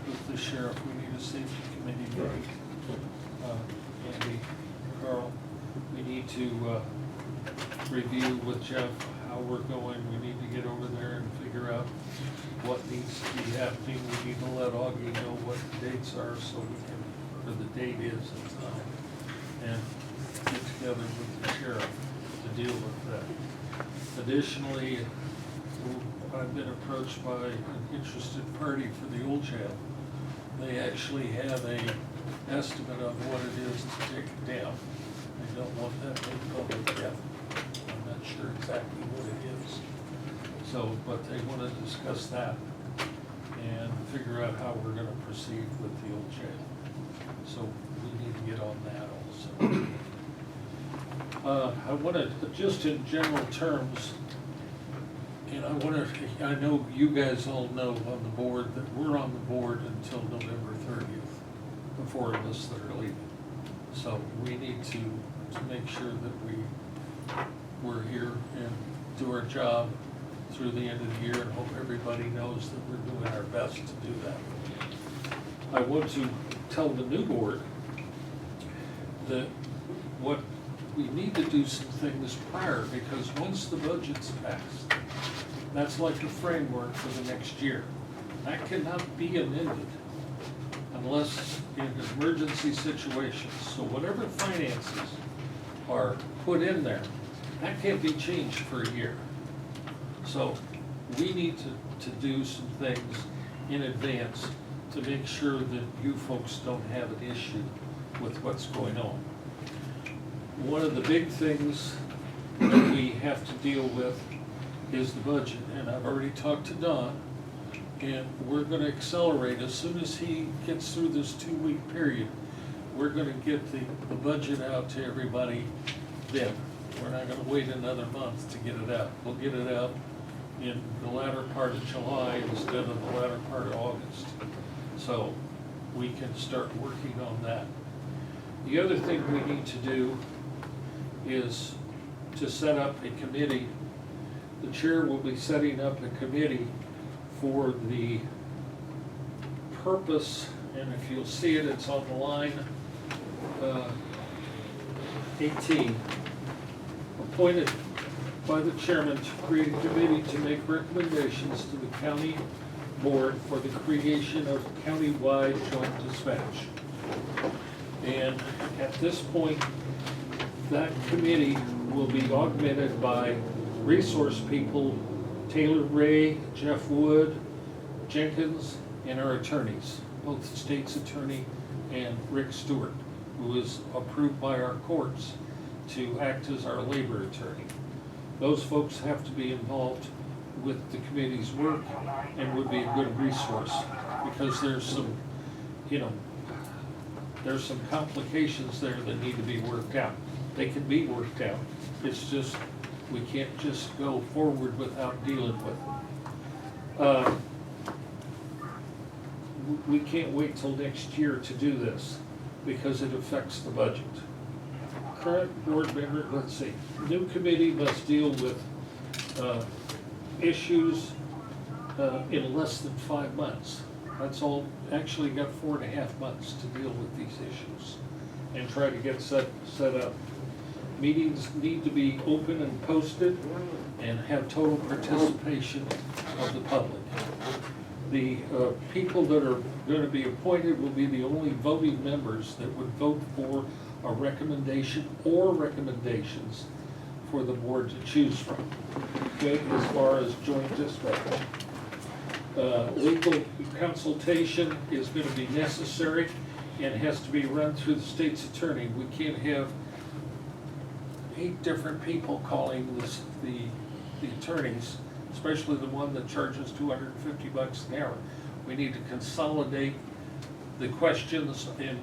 with the sheriff. We need a safety committee meeting. Andy, Carl, we need to review with Jeff how we're going. We need to get over there and figure out what needs to be happening. We need to let Augie know what the dates are so we can, or the date is and time, and get together with the sheriff to deal with that. Additionally, I've been approached by an interested party for the old jail. They actually have a estimate of what it is to take it down. They don't want that made public yet. I'm not sure exactly what it is. So, but they want to discuss that and figure out how we're gonna proceed with the old jail. So we need to get on that also. I wanna, just in general terms, and I know you guys all know on the board that we're on the board until November 30th, the four of us that are leaving. So we need to make sure that we're here and do our job through the end of the year and hope everybody knows that we're doing our best to do that. I want to tell the new board that what we need to do some things prior, because once the budget's passed, that's like a framework for the next year. That cannot be amended unless in emergency situations. So whatever finances are put in there, that can't be changed for a year. So we need to do some things in advance to make sure that you folks don't have an issue with what's going on. One of the big things that we have to deal with is the budget, and I've already talked to Don, and we're gonna accelerate as soon as he gets through this 2-week period. We're gonna get the budget out to everybody then. We're not gonna wait another month to get it out. We'll get it out in the latter part of July instead of the latter part of August. So we can start working on that. The other thing we need to do is to set up a committee. The chair will be setting up a committee for the purpose, and if you'll see it, it's on the line 18. Appointed by the chairman to create a committee to make recommendations to the county board for the creation of countywide joint dispatch. And at this point, that committee will be augmented by resource people, Taylor Ray, Jeff Wood, Jenkins, and our attorneys, both the state's attorney and Rick Stewart, who is approved by our courts to act as our labor attorney. Those folks have to be involved with the committee's work and would be a good resource, because there's some, there's some complications there that need to be worked out. They can be worked out. It's just, we can't just go forward without dealing with them. We can't wait till next year to do this, because it affects the budget. Current board member, let's see, new committee must deal with issues in less than 5 months. That's all, actually got 4.5 months to deal with these issues and try to get set up. Meetings need to be open and posted and have total participation of the public. The people that are going to be appointed will be the only voting members that would vote for a recommendation or recommendations for the board to choose from. Okay, as far as joint dispatch. Legal consultation is going to be necessary and has to be run through the state's attorney. We can't have 8 different people calling the attorneys, especially the one that charges $250 an hour. We need to consolidate the questions and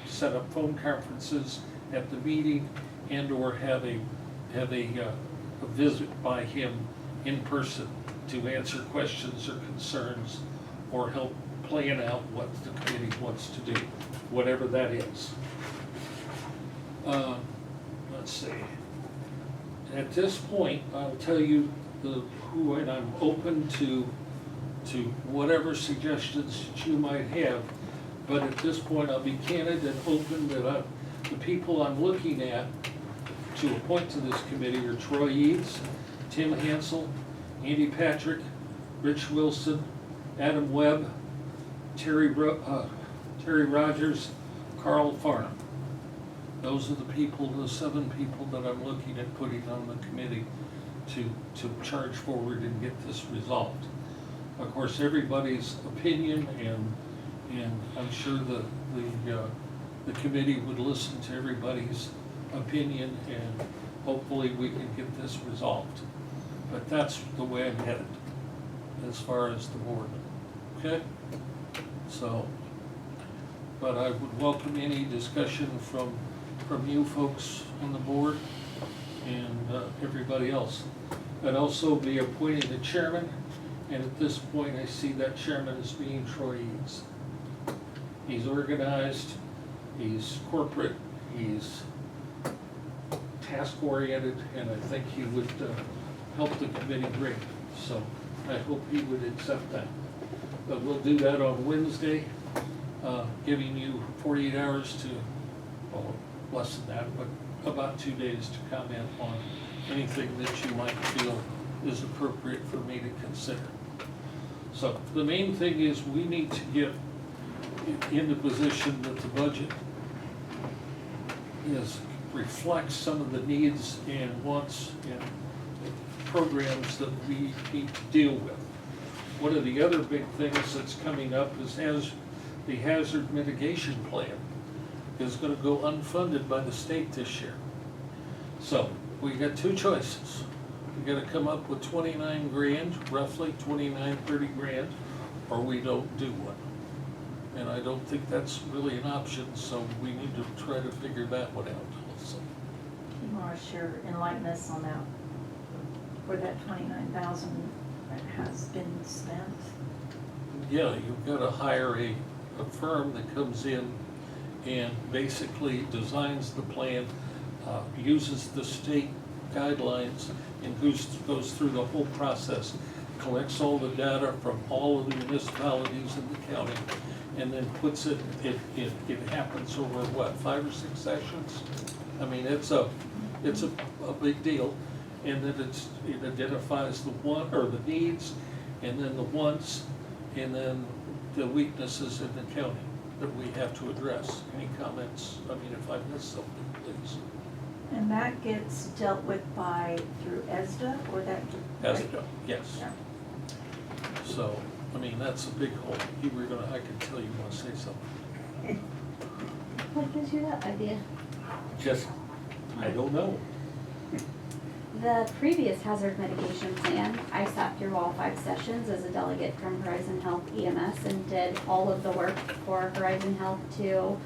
set up phone conferences at the meeting, and or have a visit by him in person to answer questions or concerns or help plan out what the committee wants to do, whatever that is. Let's see. At this point, I'll tell you who, and I'm open to whatever suggestions that you might have, but at this point, I'll be candid and open that the people I'm looking at to appoint to this committee are Troy Eads, Tim Hansel, Andy Patrick, Rich Wilson, Adam Webb, Terry Rogers, Carl Farnham. Those are the people, the 7 people that I'm looking at putting on the committee to charge forward and get this resolved. Of course, everybody's opinion, and I'm sure the committee would listen to everybody's opinion, and hopefully we can get this resolved. But that's the way I'm headed as far as the board. Okay? So, but I would welcome any discussion from you folks on the board and everybody else. I'd also be appointing the chairman, and at this point I see that chairman as being Troy Eads. He's organized, he's corporate, he's task-oriented, and I think he would help the committee great. So I hope he would accept that. But we'll do that on Wednesday, giving you 48 hours to, well, less than that, but about 2 days to comment on anything that you might feel is appropriate for me to consider. So the main thing is we need to get in the position that the budget reflects some of the needs and wants and programs that we need to deal with. One of the other big things that's coming up is the hazard mitigation plan is going to go unfunded by the state this year. So we got 2 choices. We got to come up with 29 grand, roughly 29, 30 grand, or we don't do one. And I don't think that's really an option, so we need to try to figure that one out also. You want to share, enlighten us on that, where that 29,000 has been spent? Yeah, you've got to hire a firm that comes in and basically designs the plan, uses the state guidelines, and goes through the whole process. collects all the data from all of the municipalities in the county, and then puts it happens over what, 5 or 6 sessions? I mean, it's a big deal, and then it identifies the want, or the needs, and then the wants, and then the weaknesses in the county that we have to address. Any comments? I mean, if I missed something, please. And that gets dealt with through ESDA or that? As it does, yes. Yeah. So, I mean, that's a big hole. I can tell you want to say something. What gives you that idea? Just, I don't know. The previous hazard mitigation plan, I sat through all 5 sessions as a delegate from Horizon Health EMS and did all of the work for Horizon Health to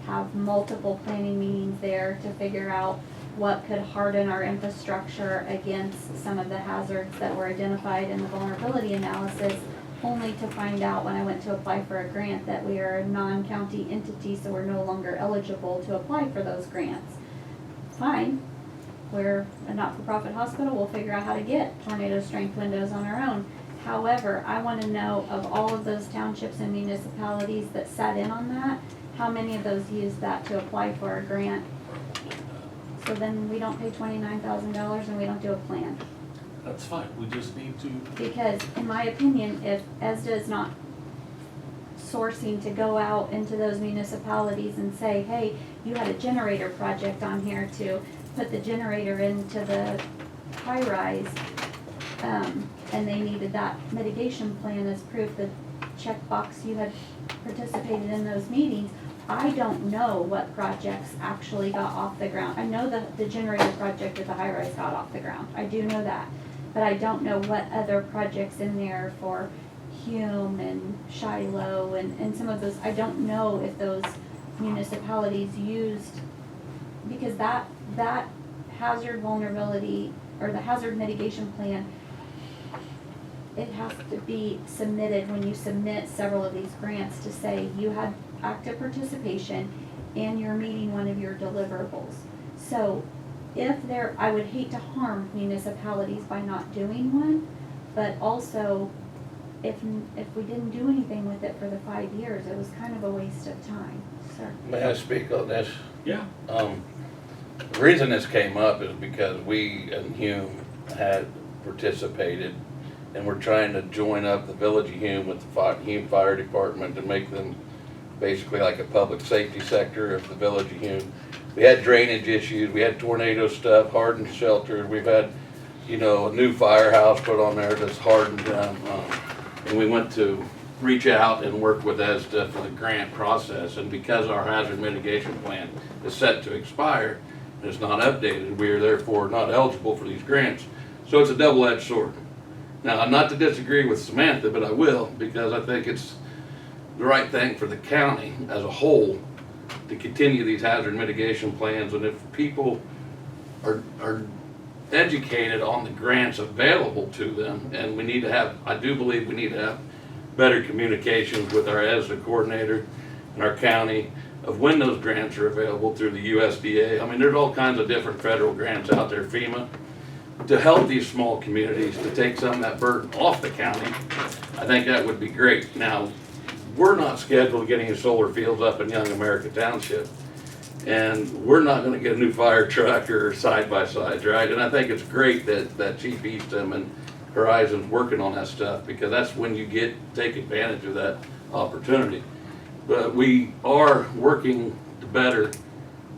have multiple planning meetings there to figure out what could harden our infrastructure against some of the hazards that were identified in the vulnerability analysis, only to find out when I went to apply for a grant that we are a non-county entity, so we're no longer eligible to apply for those grants. Fine. We're a not-for-profit hospital, we'll figure out how to get tornado strength windows on our own. However, I want to know of all of those townships and municipalities that sat in on that, how many of those used that to apply for a grant? So then we don't pay $29,000 and we don't do a plan. That's fine. We just need to, Because in my opinion, if ESDA is not sourcing to go out into those municipalities and say, hey, you had a generator project on here to put the generator into the high-rise, and they needed that mitigation plan as proof, the checkbox you had participated in those meetings. I don't know what projects actually got off the ground. I know that the generator project at the high-rise got off the ground. I do know that. But I don't know what other projects in there for Hume and Shiloh and some of those. I don't know if those municipalities used, because that hazard vulnerability or the hazard mitigation plan, it has to be submitted when you submit several of these grants to say you had active participation and you're meeting one of your deliverables. So I would hate to harm municipalities by not doing one, but also if we didn't do anything with it for the 5 years, it was kind of a waste of time. Sir? May I speak on this? yeah, The reason this came up is because we and Hume had participated, and we're trying to join up the Village of Hume with the Hume Fire Department to make them basically like a public safety sector of the Village of Hume. We had drainage issues, we had tornado stuff, hardened shelters, we've had, a new firehouse put on there that's hardened. And we went to reach out and work with ESDA for the grant process, and because our hazard mitigation plan is set to expire and it's not updated, we are therefore not eligible for these grants. So it's a double-edged sword. Now, not to disagree with Samantha, but I will, because I think it's the right thing for the county as a whole to continue these hazard mitigation plans, and if people are educated on the grants available to them, and I do believe we need to have better communications with our ESDA coordinator and our county of when those grants are available through the USDA. I mean, there's all kinds of different federal grants out there, FEMA, to help these small communities to take some of that burden off the county. I think that would be great. Now, we're not scheduled to get any solar fields up in Young America Township, and we're not gonna get a new fire truck or side-by-sides, right? And I think it's great that Chief Eastham and Horizon's working on that stuff, because that's when you take advantage of that opportunity. But we are working to better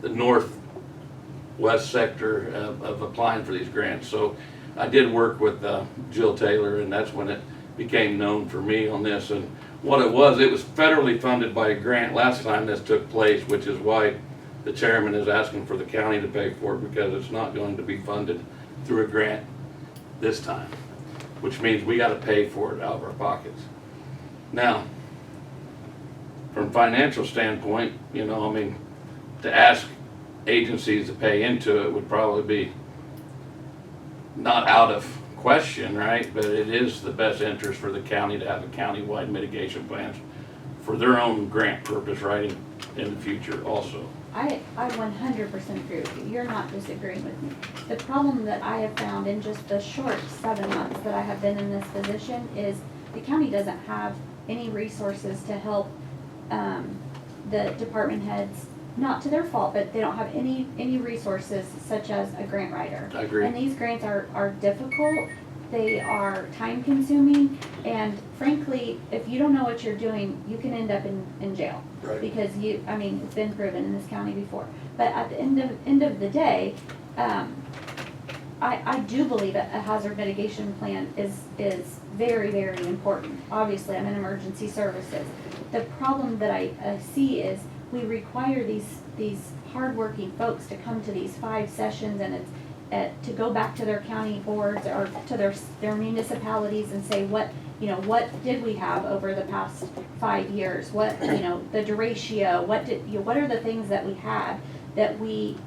the northwest sector of applying for these grants. So I did work with Jill Taylor, and that's when it became known for me on this. And what it was federally funded by a grant last time this took place, which is why the chairman is asking for the county to pay for it, because it's not going to be funded through a grant this time, which means we got to pay for it out of our pockets. Now, from a financial standpoint, to ask agencies to pay into it would probably be not out of question, right? But it is the best interest for the county to have a county-wide mitigation plans for their own grant purpose writing in the future also. I 100% agree with you. You're not disagreeing with me. The problem that I have found in just the short 7 months that I have been in this position is the county doesn't have any resources to help the department heads, not to their fault, but they don't have any resources such as a grant writer. I agree. And these grants are difficult, they are time consuming, and frankly, if you don't know what you're doing, you can end up in jail. Right. Because it's been proven in this county before. But at the end of the day, I do believe a hazard mitigation plan is very, very important. Obviously, I'm in emergency services. The problem that I see is we require these hardworking folks to come to these 5 sessions, and it's to go back to their county boards or to their municipalities and say what did we have over the past 5 years? What, the derecho, what are the things that we had that we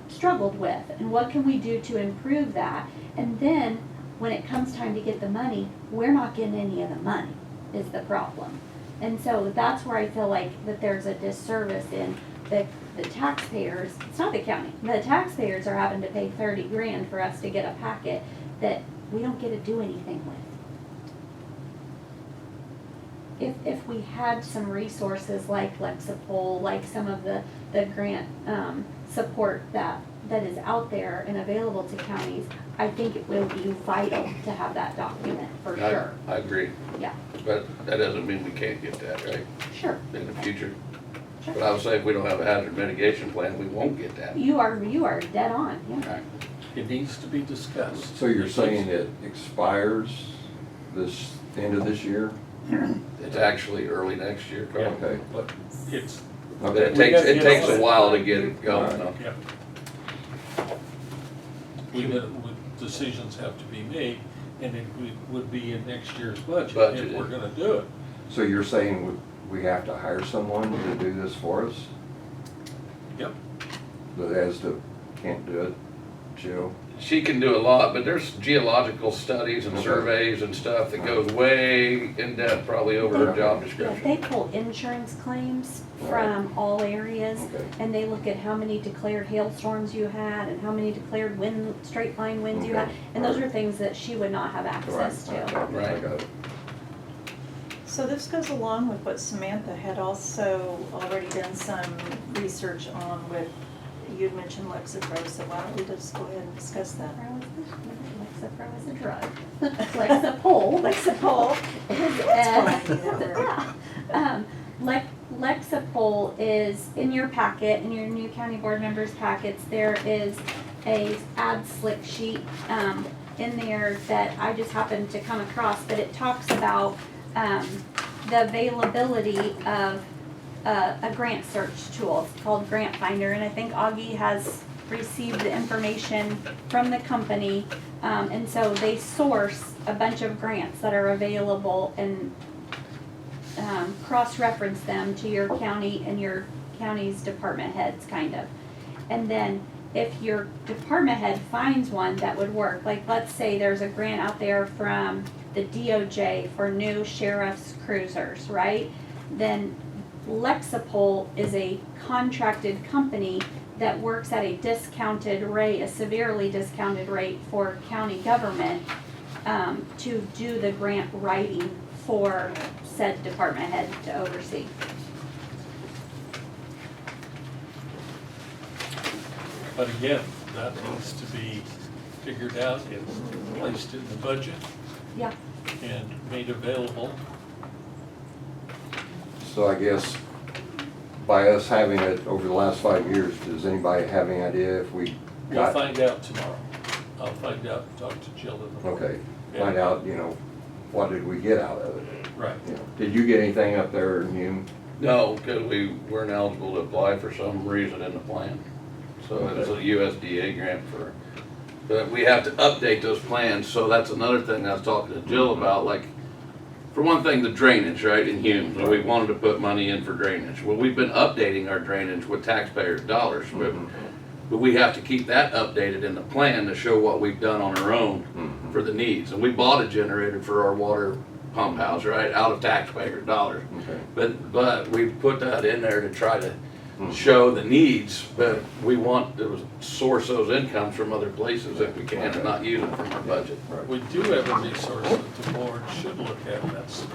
struggled with, and what can we do to improve that? And then when it comes time to get the money, we're not getting any of the money is the problem. And so that's where I feel like that there's a disservice in the taxpayers. It's not the county. The taxpayers are having to pay 30 grand for us to get a packet that we don't get to do anything with. If we had some resources like Lexipol, like some of the grant support that is out there and available to counties, I think it will be vital to have that document for sure. I agree, Yeah, but that doesn't mean we can't get that, right, sure. in the future. Sure. But I would say if we don't have a hazard mitigation plan, we won't get that. You are dead on, yeah. Right. It needs to be discussed. So you're saying it expires this end of this year? It's actually early next year, Carl. Okay. But it's, But Okay. it takes a while to get it going. Alright. yeah. Decisions have to be made, and it would be in next year's budget if we're gonna do it. So you're saying we have to hire someone to do this for us? Yep. That ESDA can't do it, Jill? She can do a lot, but there's geological studies and Okay. surveys and stuff that goes way in depth, probably over her job Yeah, description. they pull insurance claims from all areas, Okay. and they look at how many declared hailstorms you had and how many declared straight line winds you had, Okay. and those are things that she would not have access Right, to. okay, I got it. So this goes along with what Samantha had also already done some research on with, you'd mentioned Lexapro, so why don't we just go ahead and discuss that? Lexapro is a drug. Lexapol is, That's fine. Lexapol is in your packet, in your new county board members' packets, there is a ad slick sheet, in there that I just happened to come across, but it talks about, the availability of a grant search tool. It's called Grant Finder, and I think Augie has received the information from the company, and so they source a bunch of grants that are available and cross-reference them to your county and your county's department heads, kind of. And then if your department head finds one that would work, like let's say there's a grant out there from the DOJ for new sheriff's cruisers, right? Then Lexipol is a contracted company that works at a discounted rate, a severely discounted rate for county government, to do the grant writing for said department head to oversee. But again, that needs to be figured out and placed in the budget Yeah, and made available. So I guess by us having it over the last 5 years, does anybody have any idea if we We'll got? find out tomorrow. I'll find out and talk to Jill in the morning. Okay, find out, what did we get out of it? Right. Did you get anything up there, Hume? No, because we weren't eligible to apply for some reason in the plan. So it's a USDA grant but we have to update those plans, so that's another thing I was talking to Jill about, like, for one thing, the drainage, right, in Hume, so we wanted to put money in for drainage. Well, we've been updating our drainage with taxpayers' dollars, but we have to keep that updated in the plan to show what we've done on our own for the needs. And we bought a generator for our water pump house, right, out of taxpayer dollars. Okay. But we put that in there to try to show the needs, but we want to source those incomes from other places if we can and not use them from our budget. We do have a resource that the board should look at, and that's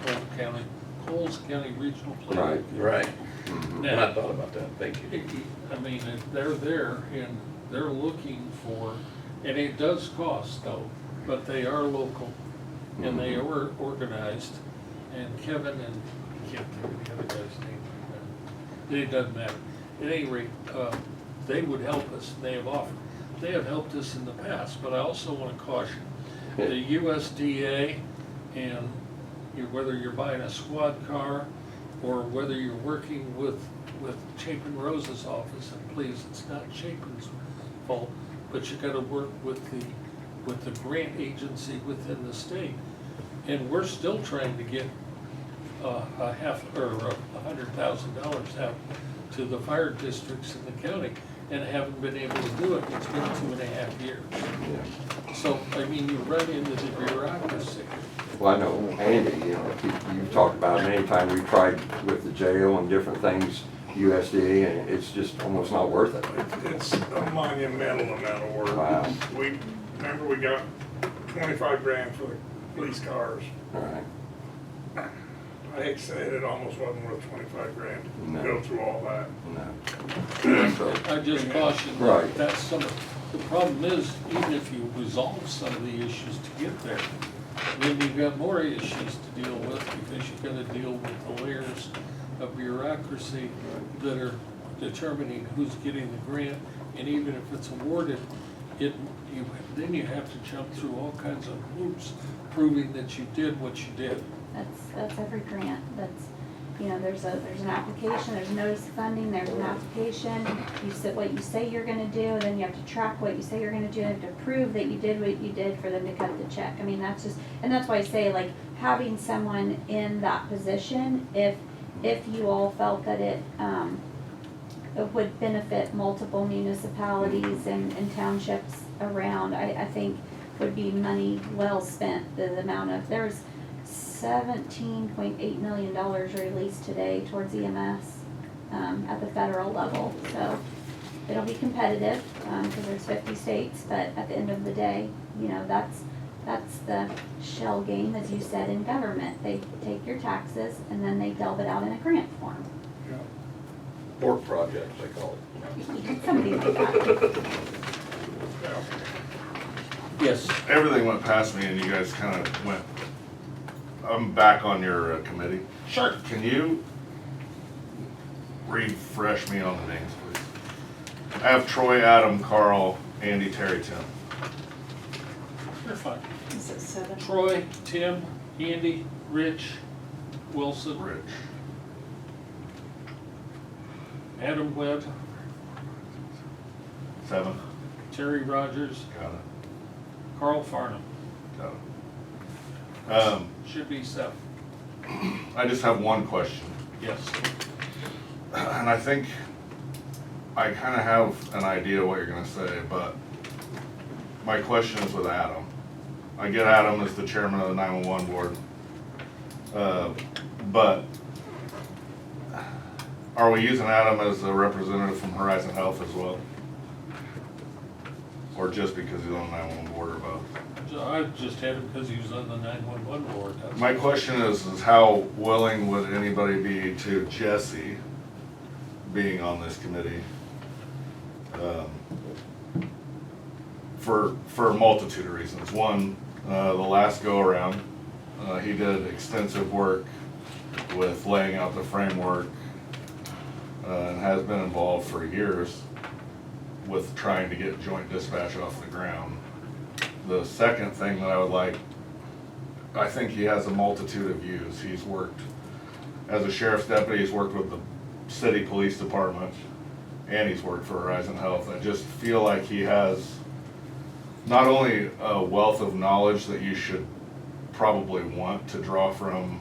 Coles County Regional Planning. Right, Mhm. and I thought about that, thank you. I mean, they're there and they're looking for, and it does cost though, but they are local and they are organized. And Kevin and, I can't think of the other guy's name. It doesn't matter. At any rate, they would help us. They have helped us in the past, but I also want to caution the USDA and whether you're buying a squad car or whether you're working with Chapin Rose's office, and please, it's not Chapin's fault, but you gotta work with the grant agency within the state. And we're still trying to get $100,000 out to the fire districts in the county and haven't been able to do it. It's been 2.5 years. So, I mean, you run into the bureaucracy. Well, I know Andy, you know, you talked about it many times, we tried with the jail and different things, USDA, and it's just almost not worth it. It's a monumental amount of work. Wow. Remember we got 25 grand for the police cars. All right. I hate to say it almost wasn't worth 25 grand to No. go through all that. No. So, I just caution Right. that's the problem is, even if you resolve some of the issues to get there, then you've got more issues to deal with because you've got to deal with the layers of bureaucracy that are determining who's getting the grant. And even if it's awarded, then you have to jump through all kinds of hoops proving that you did what you did. That's every grant, there's an application, there's a notice of funding, there's an application, you said what you say you're gonna do, then you have to track what you say you're gonna do, you have to prove that you did what you did for them to cut the check. I mean, that's why I say, like, having someone in that position, if you all felt that it would benefit multiple municipalities and townships around, I think would be money well spent. The amount of, there's $17.8 million released today towards EMS at the federal level. So it'll be competitive because there's 50 states, but at the end of the day, that's the shell game, as you said, in government. They take your taxes and then they delve it out in a grant form. Work projects, they call it. Somebody like that. Yes. Everything went past me and you guys kind of went, I'm back on your committee. Sure. Can you refresh me on the names, please? I have Troy, Adam, Carl, Andy, Terry, Tim. You're fine. Is it 7? Troy, Tim, Andy, Rich, Wilson, Rich. Adam Webb, 7. Terry Rogers, Got it. Carl Farnham. Got it. Should be 7. I just have one question. Yes. And I think I kind of have an idea what you're going to say, but my question is with Adam. I get Adam as the chairman of the 911 board, but are we using Adam as a representative from Horizon Health as well? Or just because he's on the 911 board or both? I just had him because he was on the 911 board. That's My question is how willing would anybody be to Jesse being on this committee? For a multitude of reasons. One, the last go around, he did extensive work with laying out the framework and has been involved for years with trying to get joint dispatch off the ground. The second thing that I would like, I think he has a multitude of views. He's worked as a sheriff's deputy, he's worked with the city police department, and he's worked for Horizon Health. I just feel like he has not only a wealth of knowledge that you should probably want to draw from,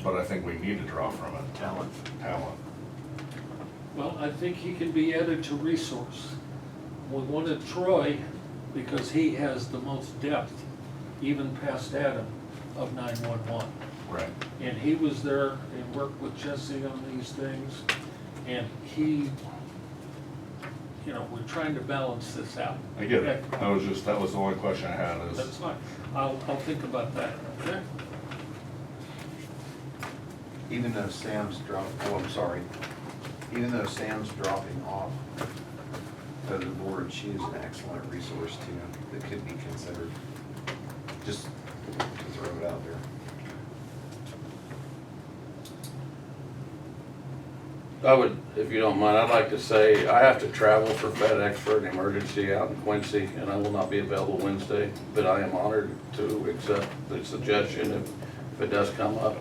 but I think we need to draw from it. Talent. Well, I think he can be added to resource. We wanted Troy because he has the most depth, even past Adam, of 911. Right. And he was there and worked with Jesse on these things, and he, you know, we're trying to balance this out. I get it. That was the only question I had That's is, fine. I'll think about that, okay? Even though Sam's even though Sam's dropping off of the board, she is an excellent resource too, that could be considered, just to throw it out there. I would, if you don't mind, I'd like to say, I have to travel for FedEx for an emergency out in Quincy, and I will not be available Wednesday, but I am honored to accept the suggestion if it does come up.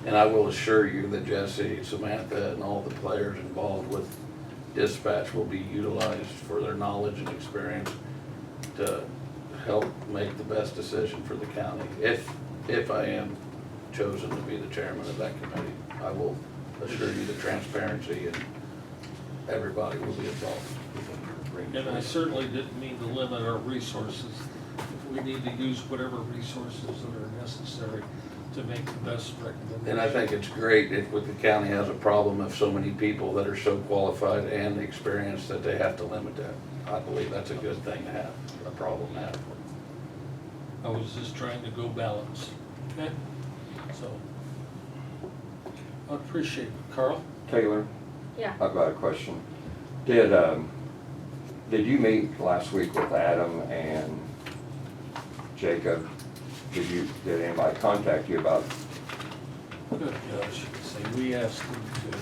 And I will assure you that Jesse, Samantha, and all the players involved with dispatch will be utilized for their knowledge and experience to help make the best decision for the county. If I am chosen to be the chairman of that committee, I will assure you the transparency and everybody will be involved. And I certainly didn't mean to limit our resources. We need to use whatever resources that are necessary to make the best recommendation. And I think it's great if the county has a problem of so many people that are so qualified and experienced that they have to limit that. I believe that's a good thing to have, a problem to have. I was just trying to go balance, okay? So, I appreciate it. Carl? Taylor, Yeah. I've got a question. Did you meet last week with Adam and Jacob? Did anybody contact you about? Good gosh, say, we asked them to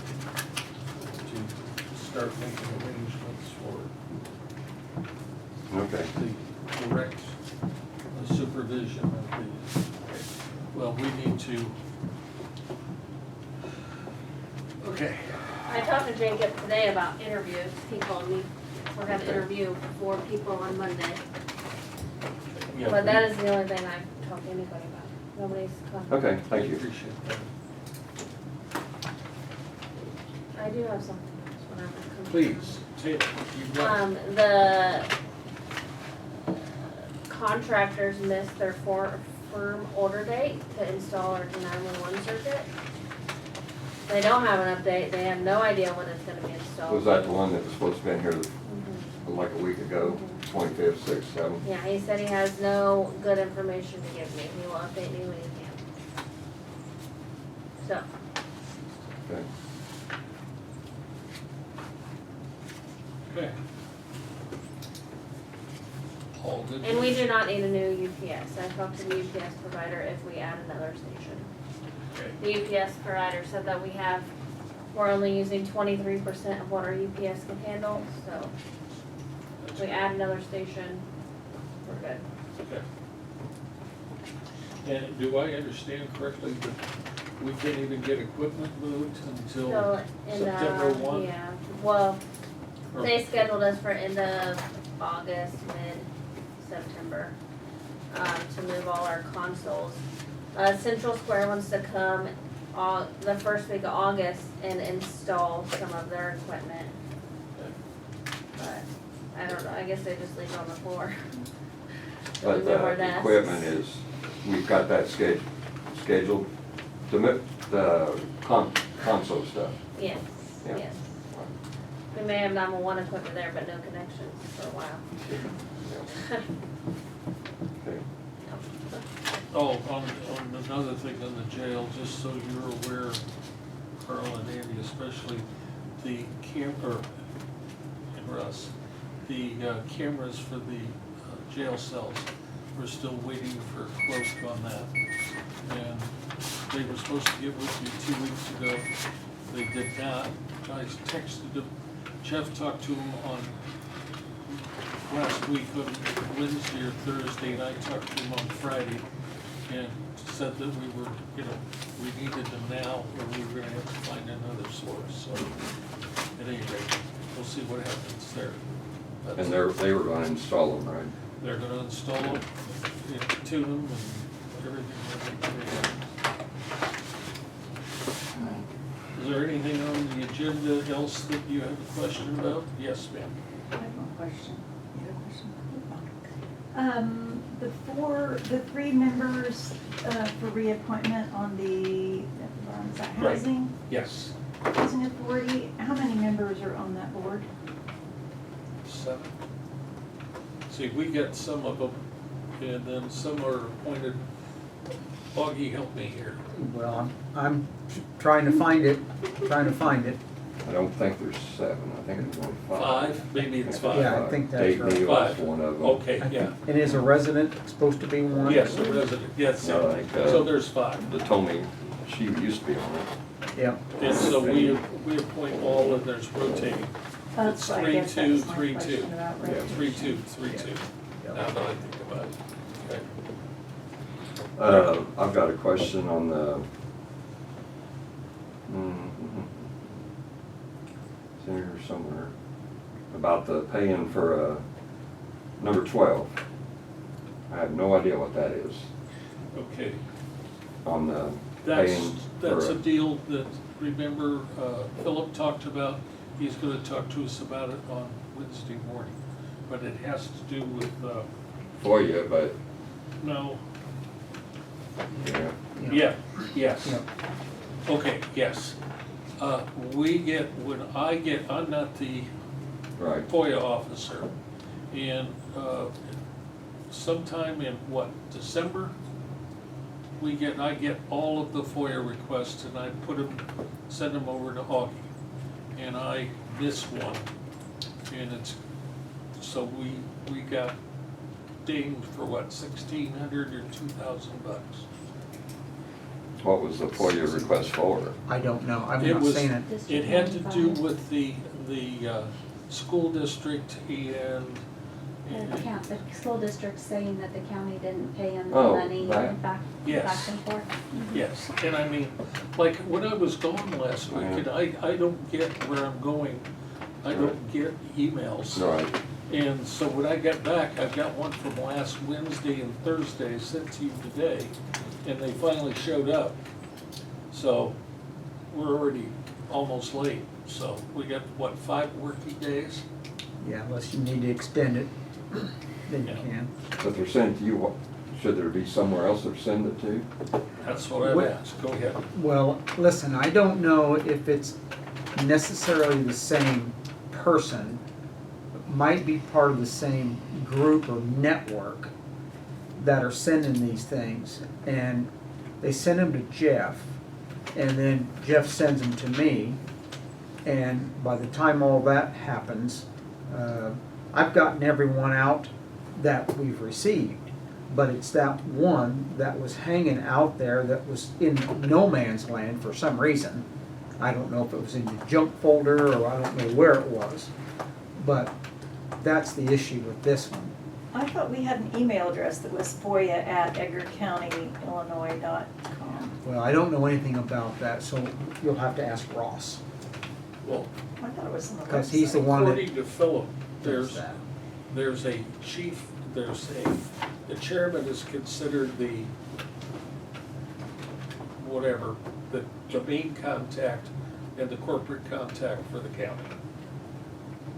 start making arrangements for Okay. the direct supervision of these. Well, we need to, okay. I talked to Jacob today about interviews. He called me. We're gonna interview 4 people on Monday. Yeah, But that is the only thing I've talked to anybody about. Nobody's contacted. Okay, thank you. Appreciate that. I do have something else when I'm complete. Please, Taylor, you've got it. The contractors missed their firm order date to install our 911 circuit. They don't have an update. They have no idea when it's gonna be installed. Was that the one that was supposed to be in here Mhm. like a week ago, 25th, 6th, 7th? Yeah, he said he has no good information to give me. He will update me when he can. So, Okay. Okay. All good. and we do not need a new UPS. I talked to the UPS provider if we add another station. Okay. The UPS provider said that we're only using 23% of what our UPS can handle, so if we add another station, we're good. Okay. And do I understand correctly that we can't even get equipment moved until So, September 1? yeah, well, Or- they scheduled us for end of August, mid-September, to move all our consoles. Central Square wants to come the first week of August and install some of their equipment. But, I don't know, I guess they just leave it on the floor. But We move our the desks. equipment is, we've got that scheduled, the console stuff. Yes, Yeah. yes. We may have 911 equipment there, but no connections for a while. Yeah. Okay. Oh, on another thing on the jail, just so you're aware, Carl and Andy especially, the and Russ, the cameras for the jail cells, we're still waiting for a quote on that. And they were supposed to get with you 2 weeks ago. They did not. I texted them. Jeff talked to him on last week on Wednesday or Thursday, and I talked to him on Friday and said that we were, we needed them now, or we were gonna have to find another source, so at any rate, we'll see what happens there. And they were gonna install them, right? They're gonna install them, tune them, and everything. Is there anything on the agenda else that you have a question about? Yes, ma'am. I have one question. You have a question? the three members for reappointment on the, is that Right. housing? Yes, Housing Authority, how many members are on that board? 7. See, we get some of them, and then some are appointed. Augie, help me here. Well, I'm trying to find it, I don't think there's 7, I think it's only 5. 5, maybe it's 5. Yeah, I think that's Dave right. Neal is 5. one of them. Okay, I yeah. think- And is a resident supposed to be one? Yes, a resident, yes, No, I think, so there's 5. That told me she used to be on it. Yeah, And so we appoint all, and there's rotating. It's I guess 3-2, that's my 3-2. question about Yeah. rotation. 3-2, 3-2, now that I think about it. Okay. I've got a question on the, it's in here somewhere, about the paying for number 12. I have no idea what that is, Okay, on the that's paying a for, deal that, remember, Philip talked about. He's gonna talk to us about it on Wednesday morning, but it has to do with, FOIA, but, no, yeah, yeah, yes. yeah. Okay, yes. I'm not the right. FOIA officer, and sometime in what, December? I get all of the FOIA requests, and I send them over to Augie, and I miss one, and so we got dinged for what, $1,600 or $2,000? What was the FOIA request for? I don't know, I've It not was- seen it. It had to do with the school district The school district saying that the county didn't pay them the Oh, money that- back Yes. and forth. yes, and I mean, like, when I was gone last week, and I don't get where I'm going, I don't get emails. Right, And so when I got back, I got one from last Wednesday and Thursday, sent to you today, and they finally showed up. So we're already almost late, so we got, what, 5 working days? Yeah, unless you need to extend it, then you Yeah. can. but they're sending to you, what, should there be somewhere else they're sending it to? That's what I've What- asked, go ahead. Well, listen, I don't know if it's necessarily the same person, might be part of the same group or network that are sending these things. And they send them to Jeff, and then Jeff sends them to me. And by the time all that happens, I've gotten everyone out that we've received. But it's that one that was hanging out there that was in no man's land for some reason. I don't know if it was in the junk folder or I don't know where it was. But that's the issue with this one. I thought we had an email address that was FOIA@EdgarCountyIllinois.com. Well, I don't know anything about that, so you'll have to ask Ross. Well, I thought it was on the website. Because he's the one that according to Philip, does that. there's a chief, the chairman is considered the, whatever, the main contact and the corporate contact for the county.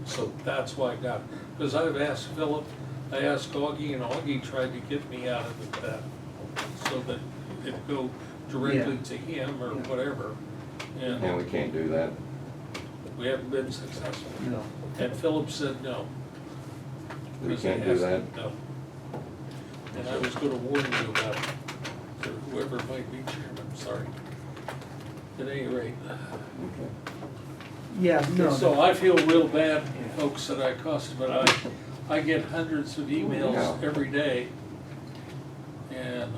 So that's why I got, because I've asked Philip, I asked Augie, and Augie tried to get me out of that, so that it'd go directly to him or whatever. And And we can't do that. we haven't been successful. No. And Philip said no. We because he can't do has to- that. No. And I was gonna warn you about it, or whoever might be chairman, sorry. At any rate. Okay. Yeah, no. So I feel real bad, folks, that I cost, but I get hundreds of emails Yeah. every day. And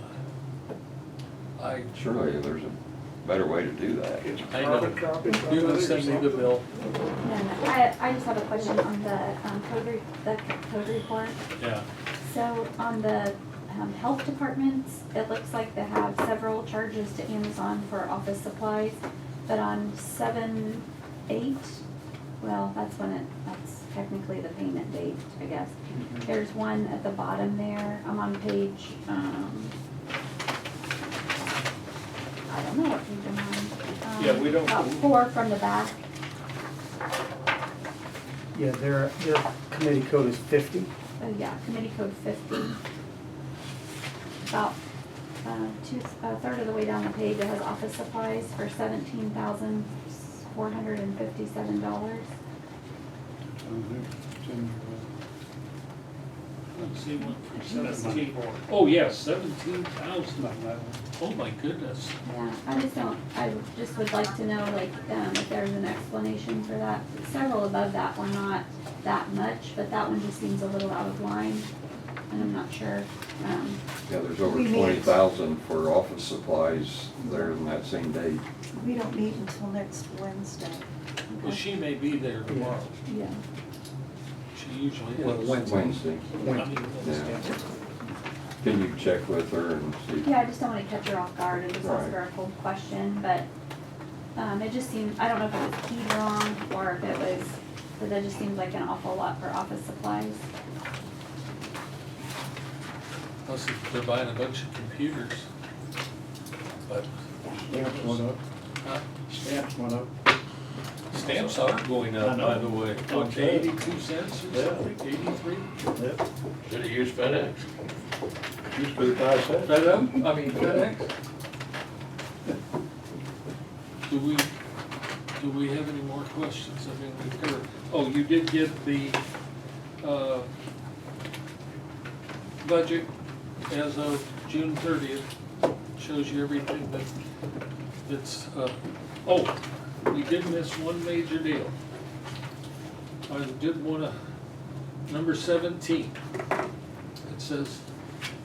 Surely there's a better way to do that. I know, you can send me the bill, And I just have a question on the code report. yeah. So on the health departments, it looks like they have several charges to Amazon for office supplies. But on 7/8, well, that's technically the payment date, I guess. There's one at the bottom there. I'm on page, I don't know what page I'm on. Yeah, we don't- About 4 from the back. Yeah, their committee code is 50. Oh, yeah, committee code 50. about a third of the way down the page, it has office supplies for $17,457. Let's see, what, 17, oh, yeah, 17,000. Oh, my goodness. Yeah, I just would like to know, like, if there's an explanation for that. Several above that were not that much, but that one just seems a little out of line, and I'm not sure. Yeah, there's over We need- 20,000 for office supplies there in that same date. We don't meet until next Wednesday. Well, she may be there tomorrow. Yeah. She usually Well, is. Wednesday. I mean, Yeah. Can you check with her and see? Yeah, I just don't wanna catch her off guard and just ask Right. her a full question, but, it just seemed, I don't know if it was keyed wrong, or if it was, but that just seems like an awful lot for office supplies. Plus, if they're buying a bunch of computers. But, Stamps went up, huh? stamps went up. Stamps are going I up, know. by the way. What, to 82 cents or Yeah. something, 83? Yep. Should've used FedEx. Used to be 5 cents. FedEx? Do we have any more questions? I mean, we've covered, oh, you did get the, budget as of June 30th. Shows you everything that's, oh, we did miss one major deal. I did wanna, number 17. It says,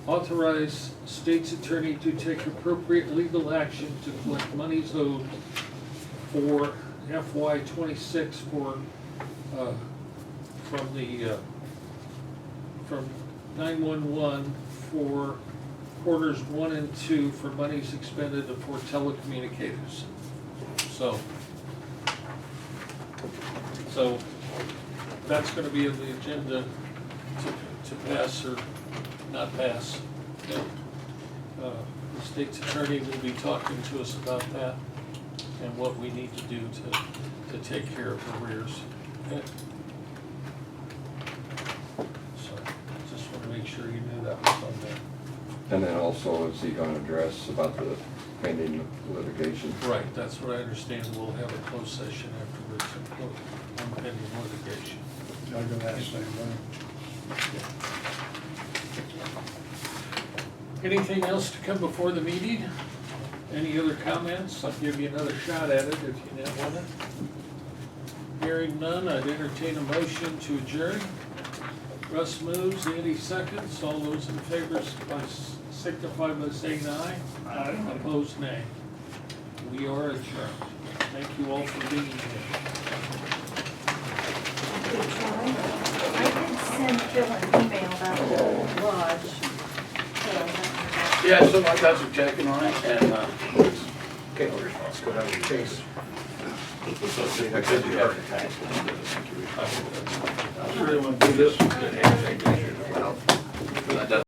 authorize state's attorney to take appropriate legal action to collect monies owed for FY '26 for, from 911 for quarters 1 and 2 for monies expended for telecommunicators. So that's gonna be on the agenda to pass or not pass. The state's attorney will be talking to us about that and what we need to do to take care of arrears. Okay? So, just wanna make sure you knew that was on there. And then also, is he gonna address about the pending litigation? Right, that's what I understand. We'll have a closed session afterwards on pending litigation. I go that same way. Anything else to come before the meeting? Any other comments? I'll give you another shot at it if you didn't want it. Hearing none, I'd entertain a motion to adjourn. Russ moves, Andy seconds. All those in favor signify by saying aye. Aye. Opposed, nay. We are adjourned. Thank you all for being here. I did send Phil an email about the lodge. Yeah, so I got some checking on it, and, okay, let's go down to the case. I said you have the tax. I really want to do this. Well, that doesn't